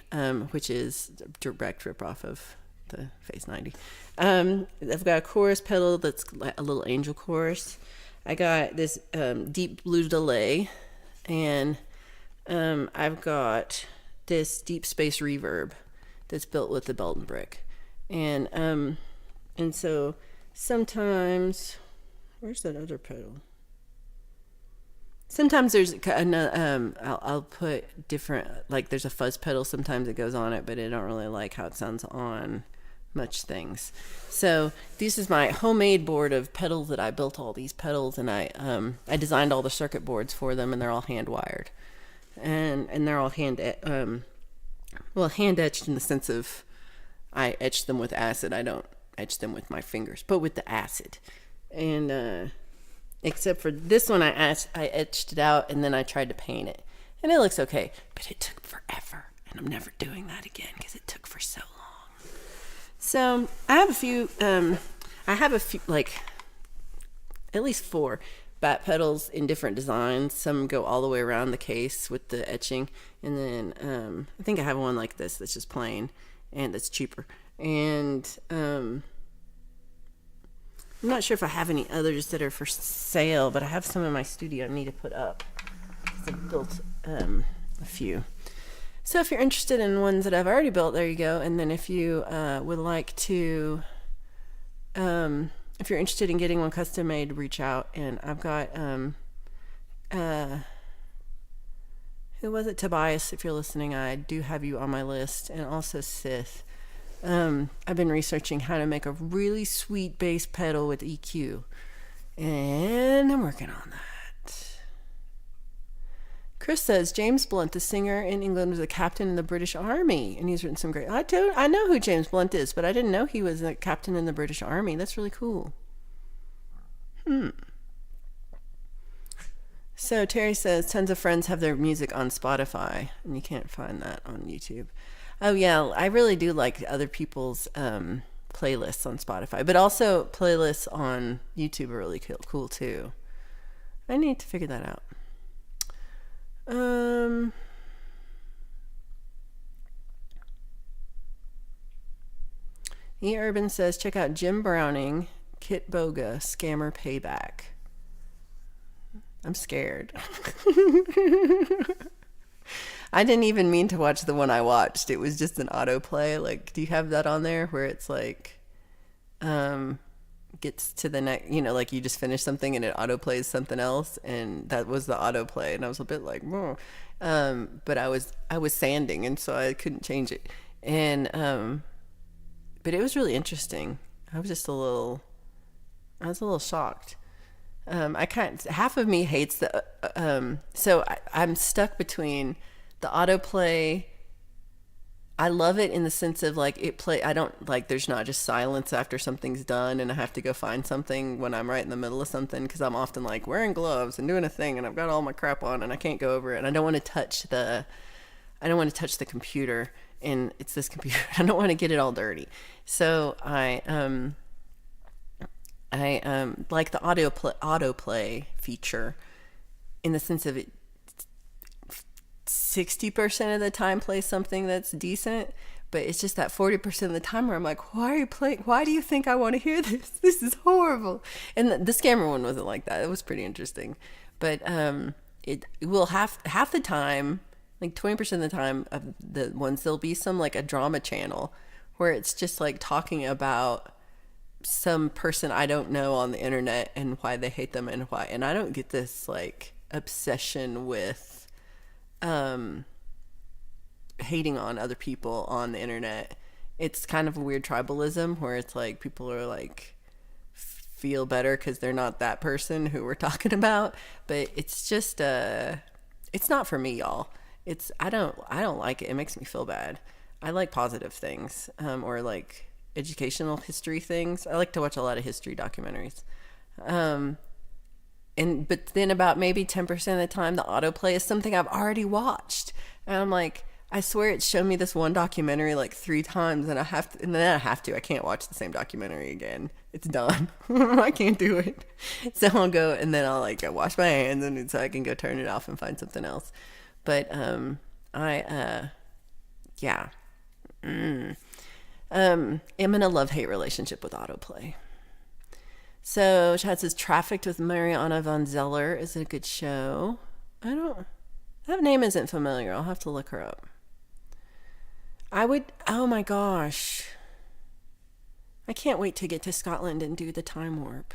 which is a direct rip off of the Phase 90. I've got a chorus pedal that's like a little angel chorus. I got this deep blue delay. And I've got this deep space reverb that's built with the Belton brick. And so sometimes, where's that other pedal? Sometimes there's I'll put different, like there's a fuzz pedal sometimes it goes on it, but I don't really like how it sounds on much things. So this is my homemade board of pedals that I built all these pedals, and I designed all the circuit boards for them, and they're all hand wired, and they're all hand etched in the sense of I etch them with acid. I don't etch them with my fingers, but with the acid. And except for this one, I etched it out and then I tried to paint it, and it looks okay, but it took forever, and I'm never doing that again because it took for so long. So I have a few, like at least 4 bat pedals in different designs. Some go all the way around the case with the etching, and then I think I have one like this that's just plain and that's cheaper. And I'm not sure if I have any others that are for sale, but I have some in my studio I need to put up. I've built a few. So if you're interested in ones that I've already built, there you go. And then if you would like to, if you're interested in getting one custom made, reach out. And I've got, who was it? Tobias, if you're listening, I do have you on my list. And also Sith. I've been researching how to make a really sweet bass pedal with EQ, and I'm working on that. Chris says James Blunt, the singer in England, was a captain in the British Army, and he's written some great. I know who James Blunt is, but I didn't know he was a captain in the British Army. That's really cool. So Terry says tons of friends have their music on Spotify, and you can't find that on YouTube. Oh yeah, I really do like other people's playlists on Spotify, but also playlists on YouTube are really cool too. I need to figure that out. E. Urban says check out Jim Browning, Kit Boga, Scammer Payback. I'm scared. I didn't even mean to watch the one I watched. It was just an autoplay. Like, do you have that on there where it's like, gets to the next, you know, like you just finish something and it auto plays something else, and that was the auto play, and I was a bit like, whoa. But I was sanding, and so I couldn't change it, and but it was really interesting. I was just a little, I was a little shocked. I kind half of me hates the so I'm stuck between the autoplay. I love it in the sense of like it play. I don't like there's not just silence after something's done and I have to go find something when I'm right in the middle of something, because I'm often like wearing gloves and doing a thing and I've got all my crap on and I can't go over it, and I don't want to touch the computer, and it's this computer. I don't want to get it all dirty. So I like the autoplay feature in the sense of it 60% of the time plays something that's decent, but it's just that 40% of the time where I'm like, why are you playing? Why do you think I want to hear this? This is horrible. And the scammer one wasn't like that. It was pretty interesting, but it will half the time, like 20% of the time of the ones, there'll be some like a drama channel where it's just like talking about some person I don't know on the internet and why they hate them and why. And I don't get this like obsession with hating on other people on the internet. It's kind of a weird tribalism where it's like people are like feel better because they're not that person who we're talking about, but it's just it's not for me, y'all. It's I don't like it. It makes me feel bad. I like positive things, or like educational history things. I like to watch a lot of history documentaries. But then about maybe 10% of the time the autoplay is something I've already watched. And I'm like, I swear it's shown me this one documentary like 3 times, and I can't watch the same documentary again. It's done. I can't do it. So I'll go, and then I'll like go wash my hands, and so I can go turn it off and find something else. But yeah. I'm in a love-hate relationship with autoplay. So Chad says Trafficked with Mariana Van Zeller is a good show. That name isn't familiar. I'll have to look her up. Oh my gosh. I can't wait to get to Scotland and do the time warp.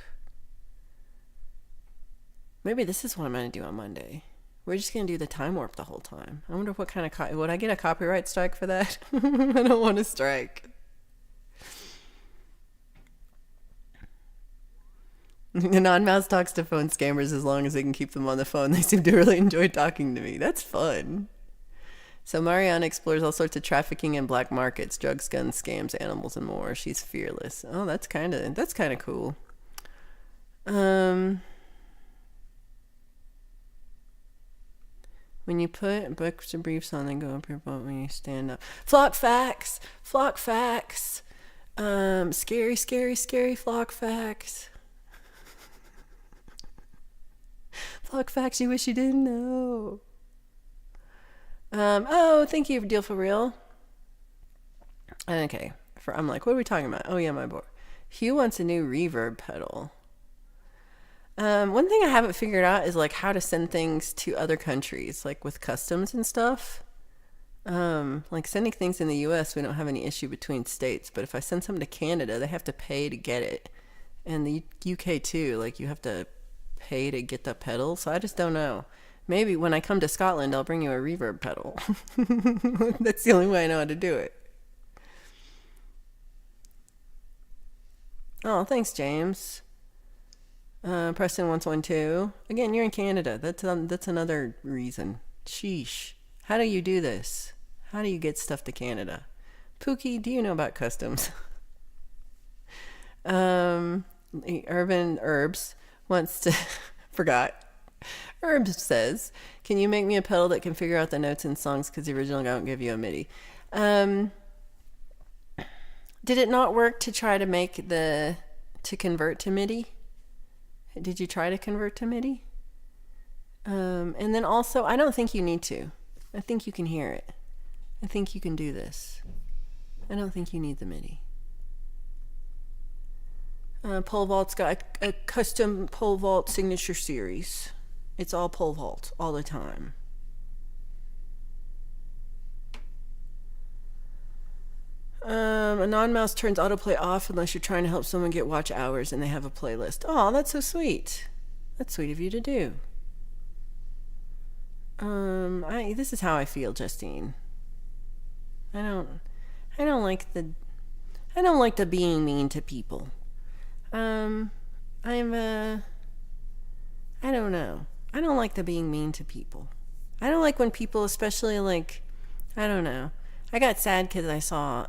Maybe this is what I'm going to do on Monday. We're just going to do the time warp the whole time. I wonder what kind of... would I get a copyright strike for that? I don't want to strike. The non-mouse talks to phone scammers as long as they can keep them on the phone. They seem to really enjoy talking to me. That's fun. So Mariana explores all sorts of trafficking in black markets, drugs, guns, scams, animals, and more. She's fearless. Oh, that's kind of cool. When you put books and briefs on, they go up your butt when you stand up. Flock facts. Scary, scary, scary flock facts. Flock facts you wish you didn't know. Thank you, Deal for Real. Okay. I'm like, what are we talking about? Oh, yeah, my boy. Hugh wants a new reverb pedal. One thing I haven't figured out is like how to send things to other countries, like with customs and stuff. Like sending things in the US, we don't have any issue between states, but if I send something to Canada, they have to pay to get it. And the UK too, like you have to pay to get the pedal. So I just don't know. Maybe when I come to Scotland, I'll bring you a reverb pedal. That's the only way I know how to do it. Oh, thanks, James. Preston wants one too. Again, you're in Canada. That's another reason. Sheesh. How do you do this? How do you get stuff to Canada? Pookie, do you know about customs? Urban Herbs wants to... Forgot. Herbs says, can you make me a pedal that can figure out the notes in songs because the original guy won't give you a MIDI? Did it not work to try to convert to MIDI? Did you try to convert to MIDI? And then also, I don't think you need to. I think you can hear it. I think you can do this. I don't think you need the MIDI. Pole vault's got a custom pole vault signature series. It's all pole vault all the time. A non-mouse turns autoplay off unless you're trying to help someone get watch hours and they have a playlist. Oh, that's so sweet. That's sweet of you to do. This is how I feel, Justine. I don't like the being mean to people. I'm I don't know. I don't like the being mean to people. I don't like when people, especially like, I don't know. I got sad because I saw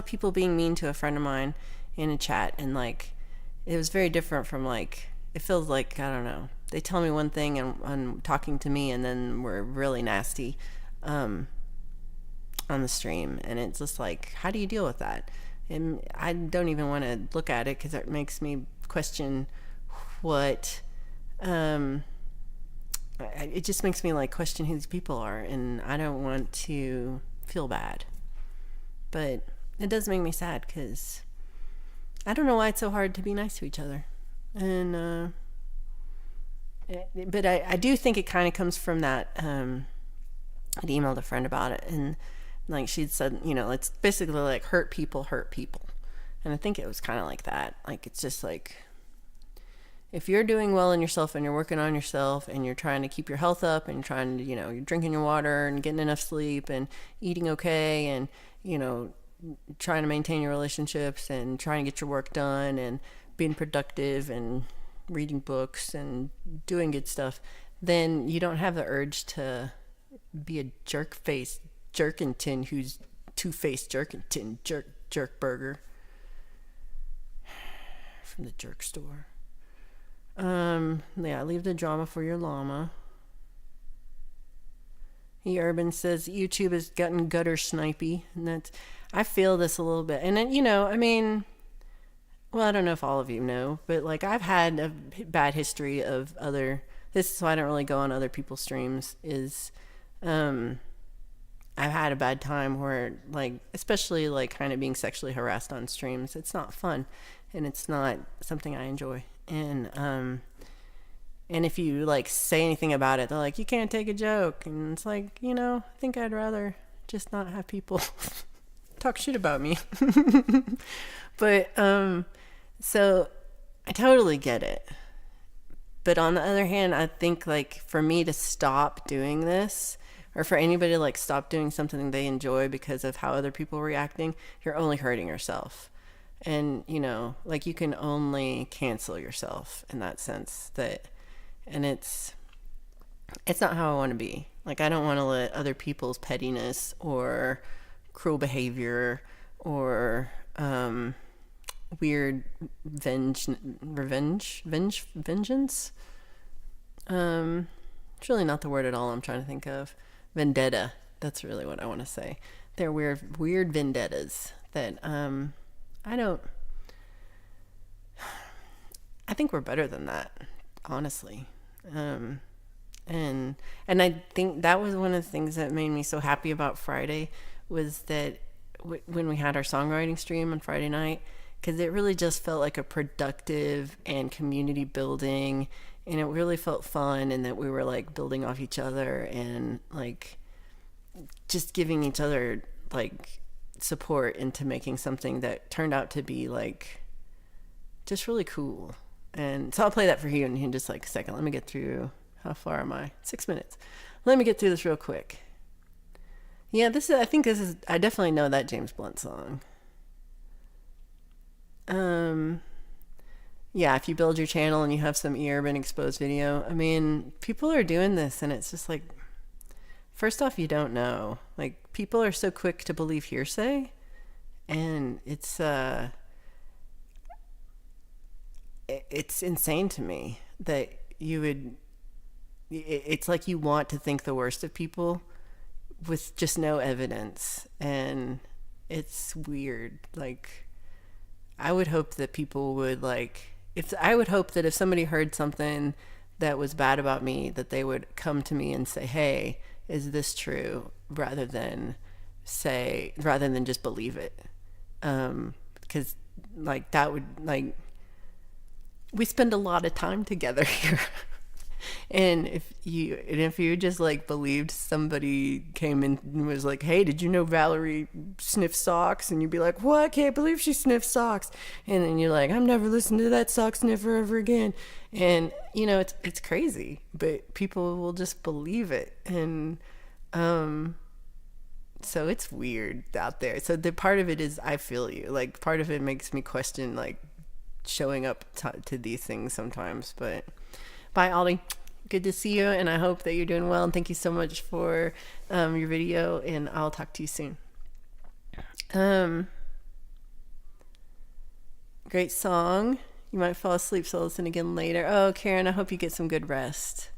people being mean to a friend of mine in a chat, and like, it was very different from like, it feels like, I don't know. They tell me one thing and talking to me, and then we're really nasty on the stream, and it's just like, how do you deal with that? And I don't even want to look at it because it makes me question what it just makes me like question who these people are, and I don't want to feel bad, but it does make me sad because I don't know why it's so hard to be nice to each other. And but I do think it kind of comes from that I'd emailed a friend about it, and like she'd said, it's basically like hurt people, and I think it was kind of like that. Like, it's just like, if you're doing well in yourself and you're working on yourself and you're trying to keep your health up and you're trying to, you're drinking your water and getting enough sleep and eating okay and, trying to maintain your relationships and trying to get your work done and being productive and reading books and doing good stuff, then you don't have the urge to be a jerkinton who's two-faced jerkinton jerk burger from the jerk store. Yeah, leave the drama for your llama. Urban says YouTube has gotten gutter snipey, and I feel this a little bit. And then, well, I don't know if all of you know, but like, I've had a bad history of this is why I don't really go on other people's streams, is I've had a bad time where, like, especially like kind of being sexually harassed on streams. It's not fun, and it's not something I enjoy. And if you like say anything about it, they're like, you can't take a joke. And it's like, I think I'd rather just not have people talk shit about me. But, so I totally get it. But on the other hand, I think like for me to stop doing this, or for anybody to like stop doing something they enjoy because of how other people are reacting, you're only hurting yourself. And, like, you can only cancel yourself in that sense, and it's not how I want to be. Like, I don't want to let other people's pettiness or cruel behavior or weird vengeance. It's really not the word at all I'm trying to think of. Vendetta. That's really what I want to say. They're weird vendettas that I think we're better than that, honestly. And I think that was one of the things that made me so happy about Friday, was that when we had our songwriting stream on Friday night, because it really just felt like a productive and community building, and it really felt fun, and that we were like building off each other and like just giving each other like support into making something that turned out to be like just really cool. And so I'll play that for you in just like a second. Let me get through, how far am I? 6 minutes. Let me get through this real quick. Yeah, I definitely know that James Blunt song. Yeah, if you build your channel and you have some urban exposed video, people are doing this, and it's just like, first off, you don't know. Like, people are so quick to believe hearsay, and it's insane to me that it's like you want to think the worst of people with just no evidence, and it's weird. Like, I would hope that people would if somebody heard something that was bad about me, that they would come to me and say, hey, is this true? Rather than just believe it. Because like that would, like, we spend a lot of time together here. And if you just like believed somebody came in and was like, hey, did you know Valerie sniffs socks? And you'd be like, what? I can't believe she sniffs socks. And then you're like, I'm never listening to that sock sniffer ever again. And you know, it's crazy, but people will just believe it. And so it's weird out there. So the part of it is, I feel you. Like, part of it makes me question like showing up to these things sometimes. But bye, Aldi. Good to see you, and I hope that you're doing well. And thank you so much for your video, and I'll talk to you soon. Great song. You might fall asleep, so listen again later. Oh, Karen, I hope you get some good rest.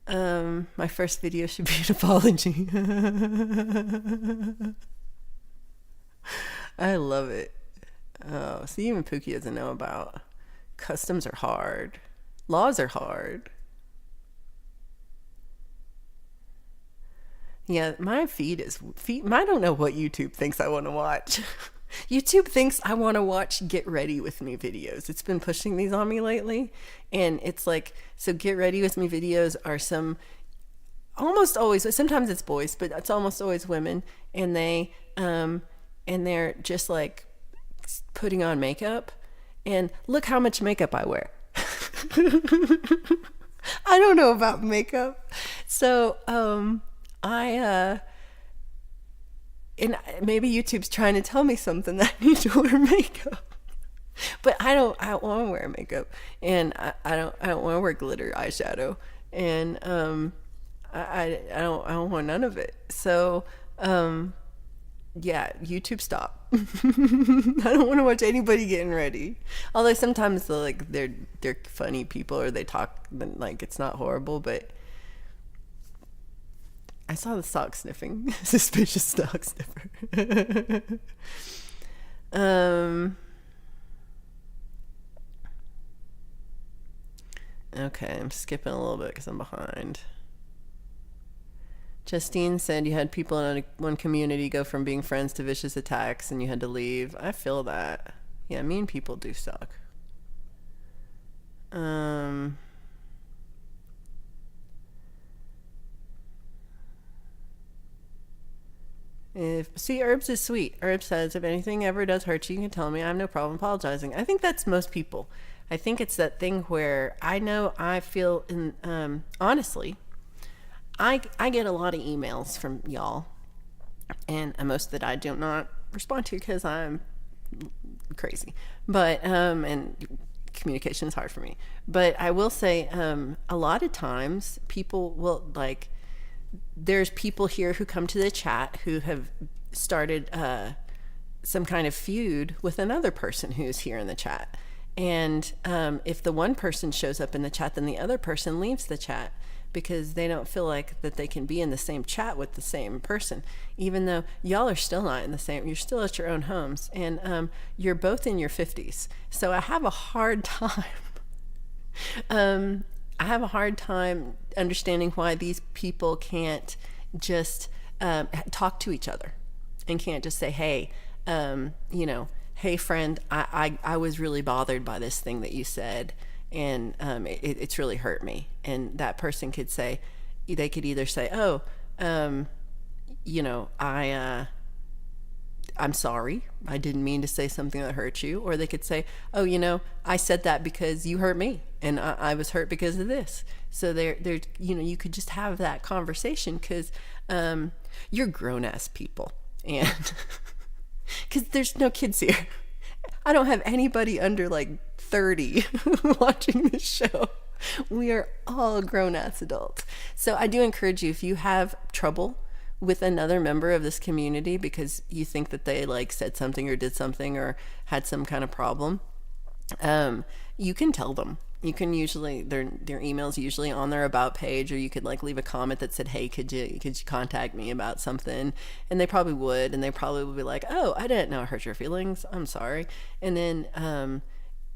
My first video should be an apology. I love it. Oh, see, even Pookie doesn't know about customs are hard. Laws are hard. Yeah, my feed is I don't know what YouTube thinks I want to watch. YouTube thinks I want to watch Get Ready With Me videos. It's been pushing these on me lately. And it's like, so Get Ready With Me videos are some, almost always, sometimes it's boys, but it's almost always women. And they're just like putting on makeup. And look how much makeup I wear. I don't know about makeup. So, and maybe YouTube's trying to tell me something that I need to wear makeup, but I don't want to wear makeup, and I don't want to wear glitter eyeshadow, and I don't want none of it. So yeah, YouTube, stop. I don't want to watch anybody getting ready. Although sometimes they're funny people, or they talk like it's not horrible, but I saw the sock sniffing. Suspicious sock sniffer. Okay, I'm skipping a little bit because I'm behind. Justine said you had people in one community go from being friends to vicious attacks and you had to leave. I feel that. Yeah, mean people do suck. Herbs is sweet. Herbs says, if anything ever does hurt you, you can tell me. I have no problem apologizing. I think that's most people. I think it's that thing where I feel honestly, I get a lot of emails from y'all, and most that I do not respond to because I'm crazy. But and communication is hard for me. But I will say, a lot of times people will like. There's people here who come to the chat who have started some kind of feud with another person who's here in the chat. And if the one person shows up in the chat, then the other person leaves the chat because they don't feel like that they can be in the same chat with the same person, even though y'all are still not in the same, you're still at your own homes, and you're both in your 50s. So I have a hard time. I have a hard time understanding why these people can't just talk to each other and can't just say, hey, hey friend, I was really bothered by this thing that you said, and it's really hurt me. And that person could say, they could either say, oh, I'm sorry, I didn't mean to say something that hurt you. Or they could say, oh, I said that because you hurt me, and I was hurt because of this. So they're you could just have that conversation because you're grown-ass people, and because there's no kids here. I don't have anybody under like 30 watching this show. We are all grown-ass adults. So I do encourage you, if you have trouble with another member of this community because you think that they like said something or did something or had some kind of problem, you can tell them. You can usually, their email's usually on their about page, or you could like leave a comment that said, hey, could you contact me about something? And they probably would, and they probably would be like, oh, I didn't know I hurt your feelings, I'm sorry. And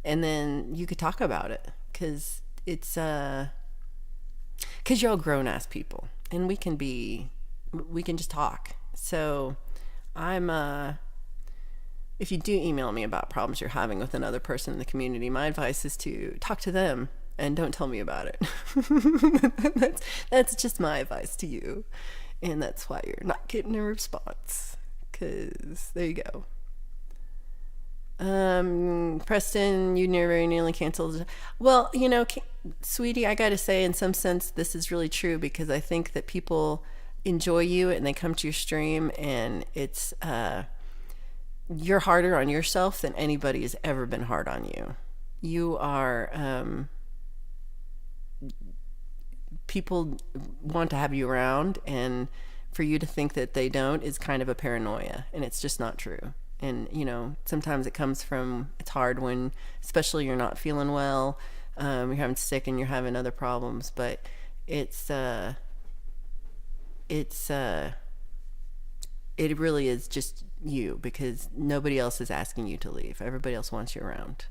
then you could talk about it, because it's because you're all grown-ass people, and we can just talk. So if you do email me about problems you're having with another person in the community, my advice is to talk to them and don't tell me about it. That's just my advice to you, and that's why you're not getting a response, because there you go. Preston, you very nearly canceled. Well, sweetie, I gotta say, in some sense, this is really true, because I think that people enjoy you and they come to your stream, and it's you're harder on yourself than anybody has ever been hard on you. You are people want to have you around, and for you to think that they don't is kind of a paranoia, and it's just not true. And sometimes it comes from, it's hard when, especially, you're not feeling well, you're having sick and you're having other problems, but it really is just you, because nobody else is asking you to leave. Everybody else wants you around.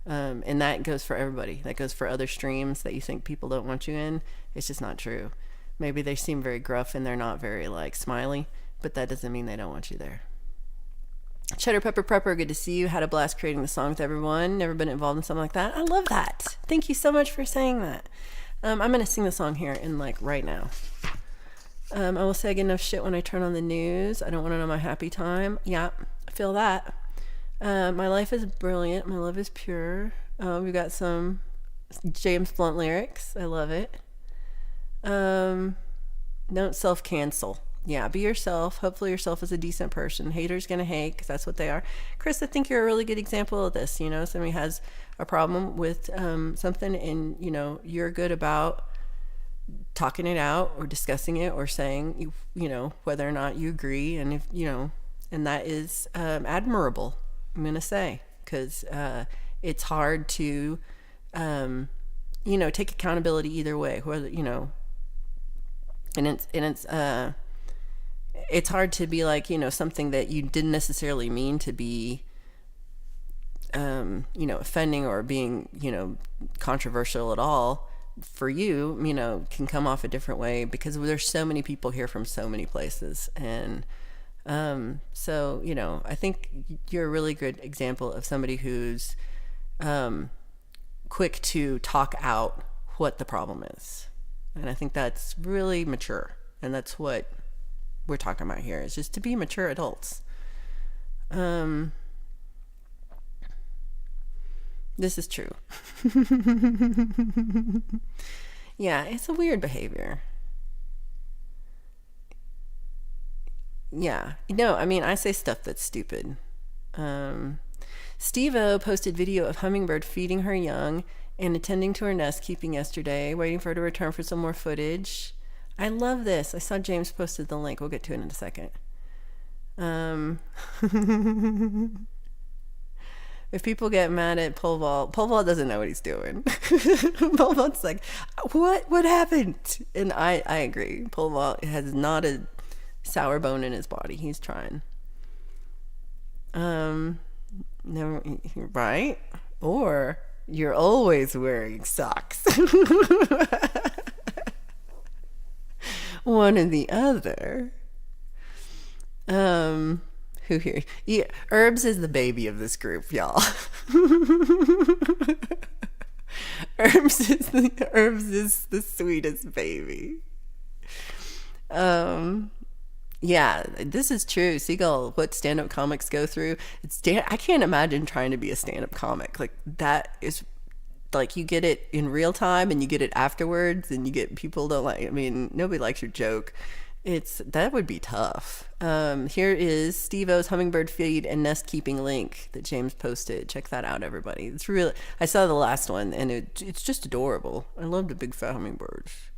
And that goes for everybody. That goes for other streams that you think people don't want you in. It's just not true. Maybe they seem very gruff and they're not very smiley, but that doesn't mean they don't want you there. Cheddar Pepper Prepper, good to see you. Had a blast creating the song with everyone. Never been involved in something like that. I love that. Thank you so much for saying that. I'm going to sing the song here in right now. I will say I get enough shit when I turn on the news. I don't want to know my happy time. Yeah, I feel that. My life is brilliant. My love is pure. We've got some James Blunt lyrics. I love it. Don't self-cancel. Yeah, be yourself. Hopefully yourself is a decent person. Haters gonna hate, because that's what they are. Chris, I think you're a really good example of this. Somebody has a problem with something, and you're good about talking it out or discussing it or saying whether or not you agree, and if and that is admirable, I'm gonna say, because it's hard to take accountability either way, whether and it's hard to be something that you didn't necessarily mean to be offending or being controversial at all, for you can come off a different way, because there's so many people here from so many places. And so I think you're a really good example of somebody who's quick to talk out what the problem is, and I think that's really mature, and that's what we're talking about here, is just to be mature adults. This is true. Yeah, it's a weird behavior. Yeah, I say stuff that's stupid. Steve-O posted video of Hummingbird feeding her young and attending to her nest keeping yesterday, waiting for her to return for some more footage. I love this. I saw James posted the link. We'll get to it in a second. If people get mad at Pole Vault doesn't know what he's doing. Pole Vault's like, what happened? And I agree. Pole Vault has not a sour bone in his body. He's trying. Never, right? Or you're always wearing socks. One or the other. Who here? Yeah, Herbs is the baby of this group, y'all. Herbs is the sweetest baby. Yeah, this is true. Seagull, what stand-up comics go through. I can't imagine trying to be a stand-up comic. That is, you get it in real time and you get it afterwards, and you get people don't nobody likes your joke. That would be tough. Here is Steve-O's Hummingbird feed and nest keeping link that James posted. Check that out, everybody. It's really, I saw the last one and it's just adorable. I love the big fat hummingbirds.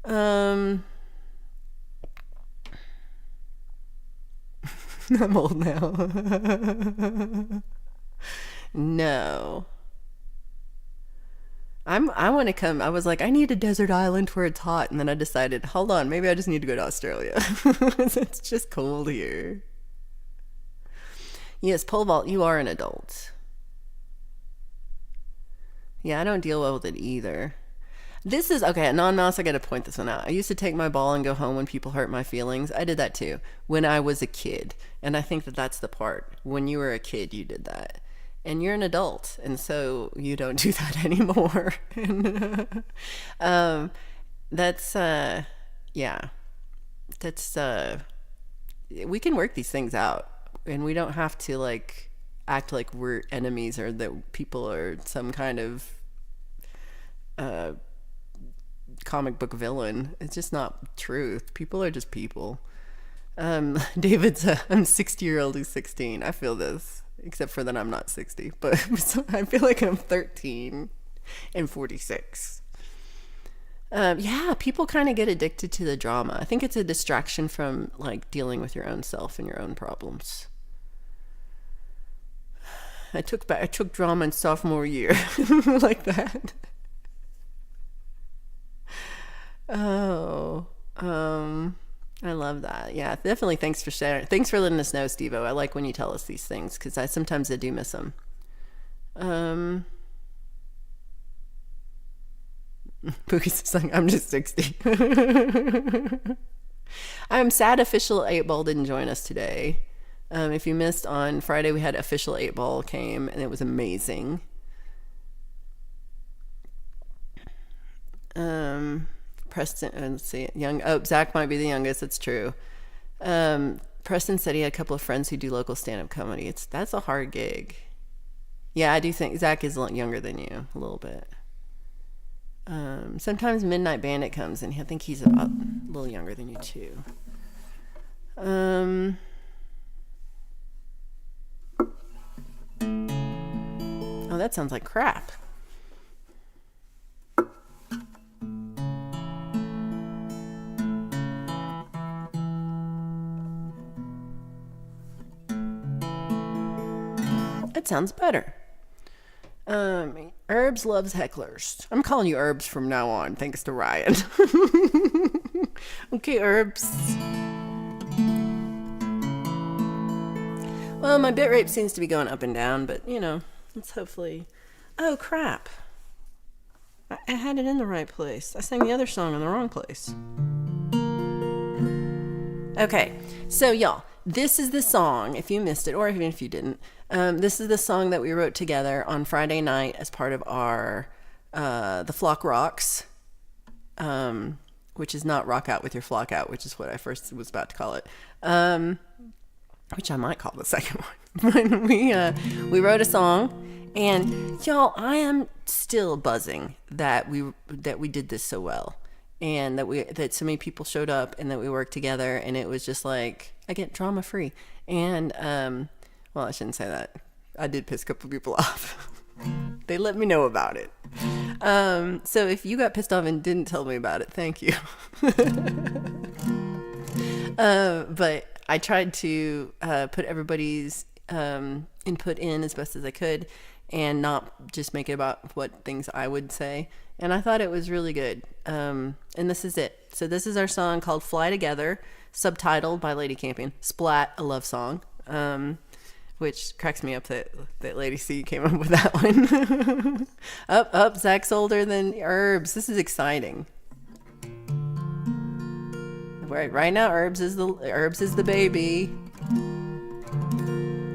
I'm old now. No. I want to come. I was like, I need a desert island where it's hot, and then I decided, hold on, maybe I just need to go to Australia. It's just cold here. Yes, Pole Vault, you are an adult. Yeah, I don't deal well with it either. This is, okay, non-mouse, I gotta point this one out. I used to take my ball and go home when people hurt my feelings. I did that too, when I was a kid. And I think that that's the part. When you were a kid, you did that. and you're an adult, and so you don't do that anymore. And, that's yeah, that's we can work these things out, and we don't have to like act like we're enemies or that people are some kind of comic book villain. It's just not truth. People are just people. David's I'm 60-year-old who's 16. I feel this, except for that I'm not 60, but I feel like I'm 13 and 46. Yeah, people kind of get addicted to the drama. I think it's a distraction from like dealing with your own self and your own problems. I took drama in sophomore year like that. Oh, I love that. Yeah, definitely. Thanks for sharing. Thanks for letting us know, Steve-O. I like when you tell us these things because sometimes I do miss them. Boogie's just like, I'm just 60. I'm sad official 8-Ball didn't join us today. If you missed on Friday, we had official 8-Ball came and it was amazing. Preston, let's see, Zach might be the youngest. It's true. Preston said he had a couple of friends who do local stand-up comedy. That's a hard gig. Yeah, I do think Zach is a lot younger than you, a little bit. Sometimes Midnight Bandit comes and I think he's about a little younger than you too. Oh, that sounds like crap. That sounds better. Herbs loves hecklers. I'm calling you Herbs from now on, thanks to Ryan. Okay, Herbs. Well, my bit rate seems to be going up and down, but let's hopefully. Oh crap! I had it in the right place. I sang the other song in the wrong place. Okay, so y'all, this is the song. If you missed it, or even if you didn't. This is the song that we wrote together on Friday night as part of our The Flock Rocks, which is not Rock Out with Your Flock Out, which is what I first was about to call it, which I might call the second one. When we wrote a song, and y'all, I am still buzzing that we did this so well, and that so many people showed up, and that we worked together, and it was just like, I get drama free, and well, I shouldn't say that. I did piss a couple people off. They let me know about it. So if you got pissed off and didn't tell me about it, thank you. But I tried to put everybody's input in as best as I could and not just make it about what things I would say. And I thought it was really good. And this is it. So this is our song called Fly Together, subtitled by Lady Campion. Splat, a love song. Which cracks me up that Lady C came up with that one. Up, Zach's older than Herbs. This is exciting. Right now, Herbs is the baby.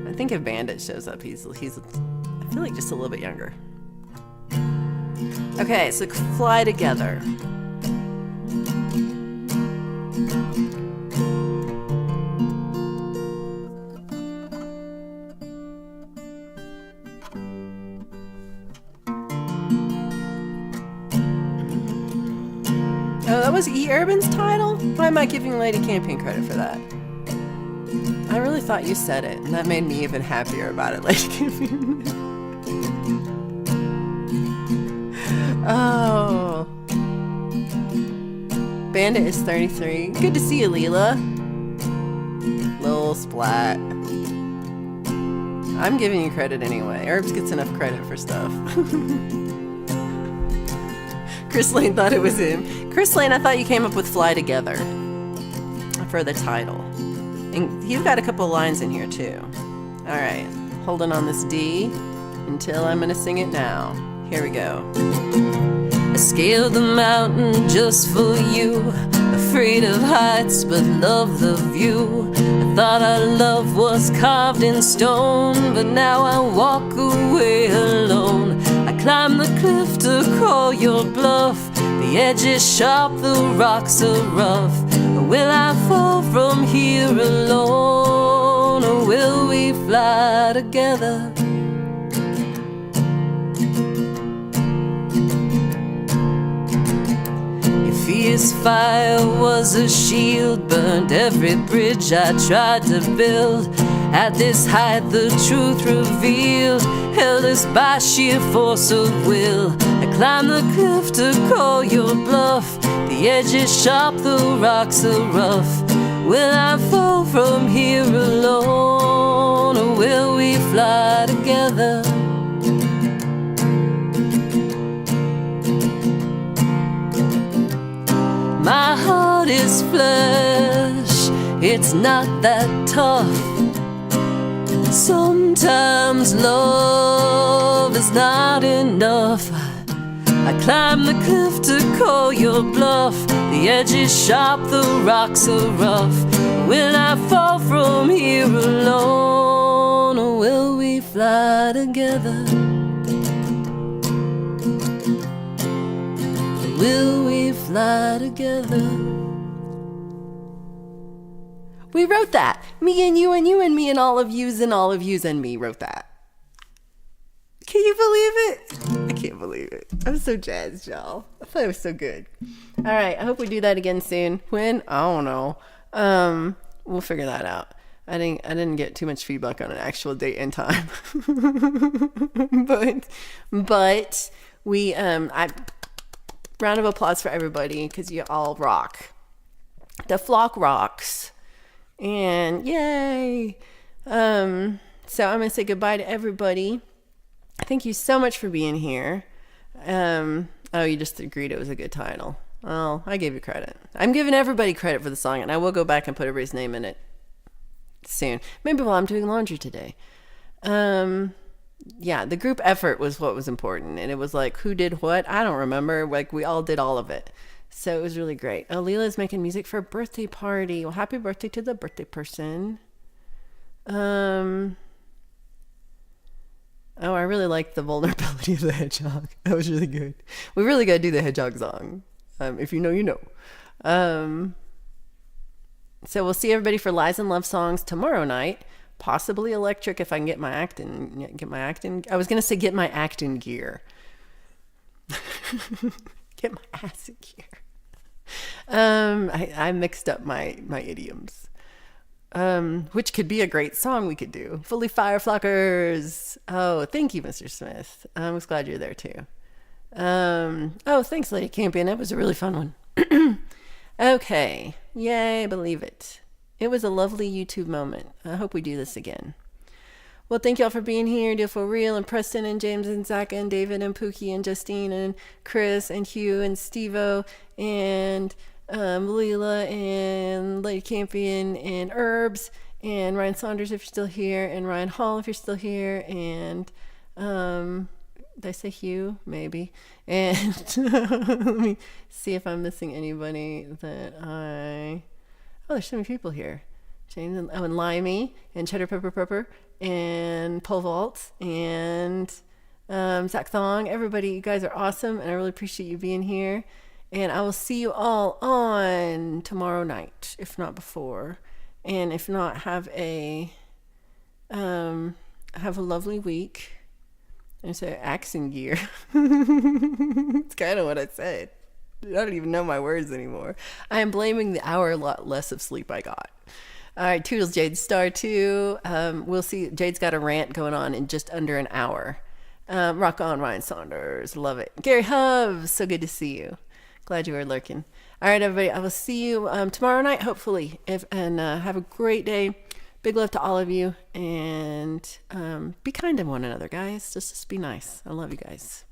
I think if Bandit shows up, he's I feel like just a little bit younger. Okay, so Fly Together. That was E. Urban's title? Why am I giving Lady Campion credit for that? I really thought you said it, and that made me even happier about it, Lady Campion. Oh. Bandit is 33. Good to see you, Leela. Lil Splat. I'm giving you credit anyway. Herbs gets enough credit for stuff. Chris Lane thought it was him. Chris Lane, I thought you came up with Fly Together for the title. And he's got a couple lines in here too. All right, holding on this D until I'm gonna sing it now. Here we go. I scaled the mountain just for you, afraid of heights but love the view. I thought our love was carved in stone, but now I walk away alone. I climb the cliff to call your bluff. The edge is sharp, the rocks are rough. Will I fall from here alone, or will we fly together? Your fierce fire was a shield, burned every bridge I tried to build. At this height the truth revealed, held us by sheer force of will. I climbed the cliff to call your bluff. The edge is sharp, the rocks are rough. Will I fall from here alone, or will we fly together? My heart is flesh, it's not that tough. Sometimes love is not enough. I climb the cliff to call your bluff. The edge is sharp, the rocks are rough. Will I fall from here alone, or will we fly together? Will we fly together? We wrote that. Me and you and me and all of yous and all of yous and me wrote that. Can you believe it? I can't believe it. I'm so jazzed, y'all. I thought it was so good. All right. I hope we do that again soon. When? I don't know. We'll figure that out. I didn't get too much feedback on an actual date and time. but we round of applause for everybody, because you all rock. The flock rocks. And yay. So I'm going to say goodbye to everybody. Thank you so much for being here. Oh, you just agreed it was a good title. Oh, I gave you credit. I'm giving everybody credit for the song, and I will go back and put everybody's name in it soon. Maybe while I'm doing laundry today. Yeah, the group effort was what was important, and it was like, who did what? I don't remember. Like, we all did all of it. So it was really great. Oh, Leela's making music for a birthday party. Well, happy birthday to the birthday person. Oh, I really liked the vulnerability of the hedgehog. That was really good. We really got to do the hedgehog song. If you know, you know. So we'll see everybody for Lies and Love Songs tomorrow night. Possibly electric if I can get my acting. I was going to say get my acting gear. Get my ass in gear. I mixed up my idioms. Which could be a great song we could do. Fully Fireflockers. Oh, thank you, Mr. Smith. I was glad you're there too. Oh, thanks, Lady Campion. That was a really fun one. Okay. Yay, believe it. It was a lovely YouTube moment. I hope we do this again. Well, thank y'all for being here. Deal for Real and Preston and James and Zach and David and Pookie and Justine and Chris and Hugh and Stevo and Leela and Lady Campion and Herbs and Ryan Saunders if you're still here, and Ryan Hall if you're still here, and did I say Hugh? Maybe. And let me see if I'm missing anybody that oh, there's so many people here. James and Limey and Cheddar Pepper and Pole Vault and Zach Thong. Everybody, you guys are awesome, and I really appreciate you being here. And I will see you all on tomorrow night, if not before. And if not, have a lovely week. And say accent gear. It's kind of what I said. I don't even know my words anymore. I am blaming the hour lot less of sleep I got. All right, toodles, Jade Star 2. We'll see. Jade's got a rant going on in just under an hour. Rock on, Ryan Saunders. Love it. Gary Hubs, so good to see you. Glad you were lurking. All right, everybody. I will see you tomorrow night, hopefully. And have a great day. Big love to all of you. And be kind to one another, guys. Just be nice. I love you guys.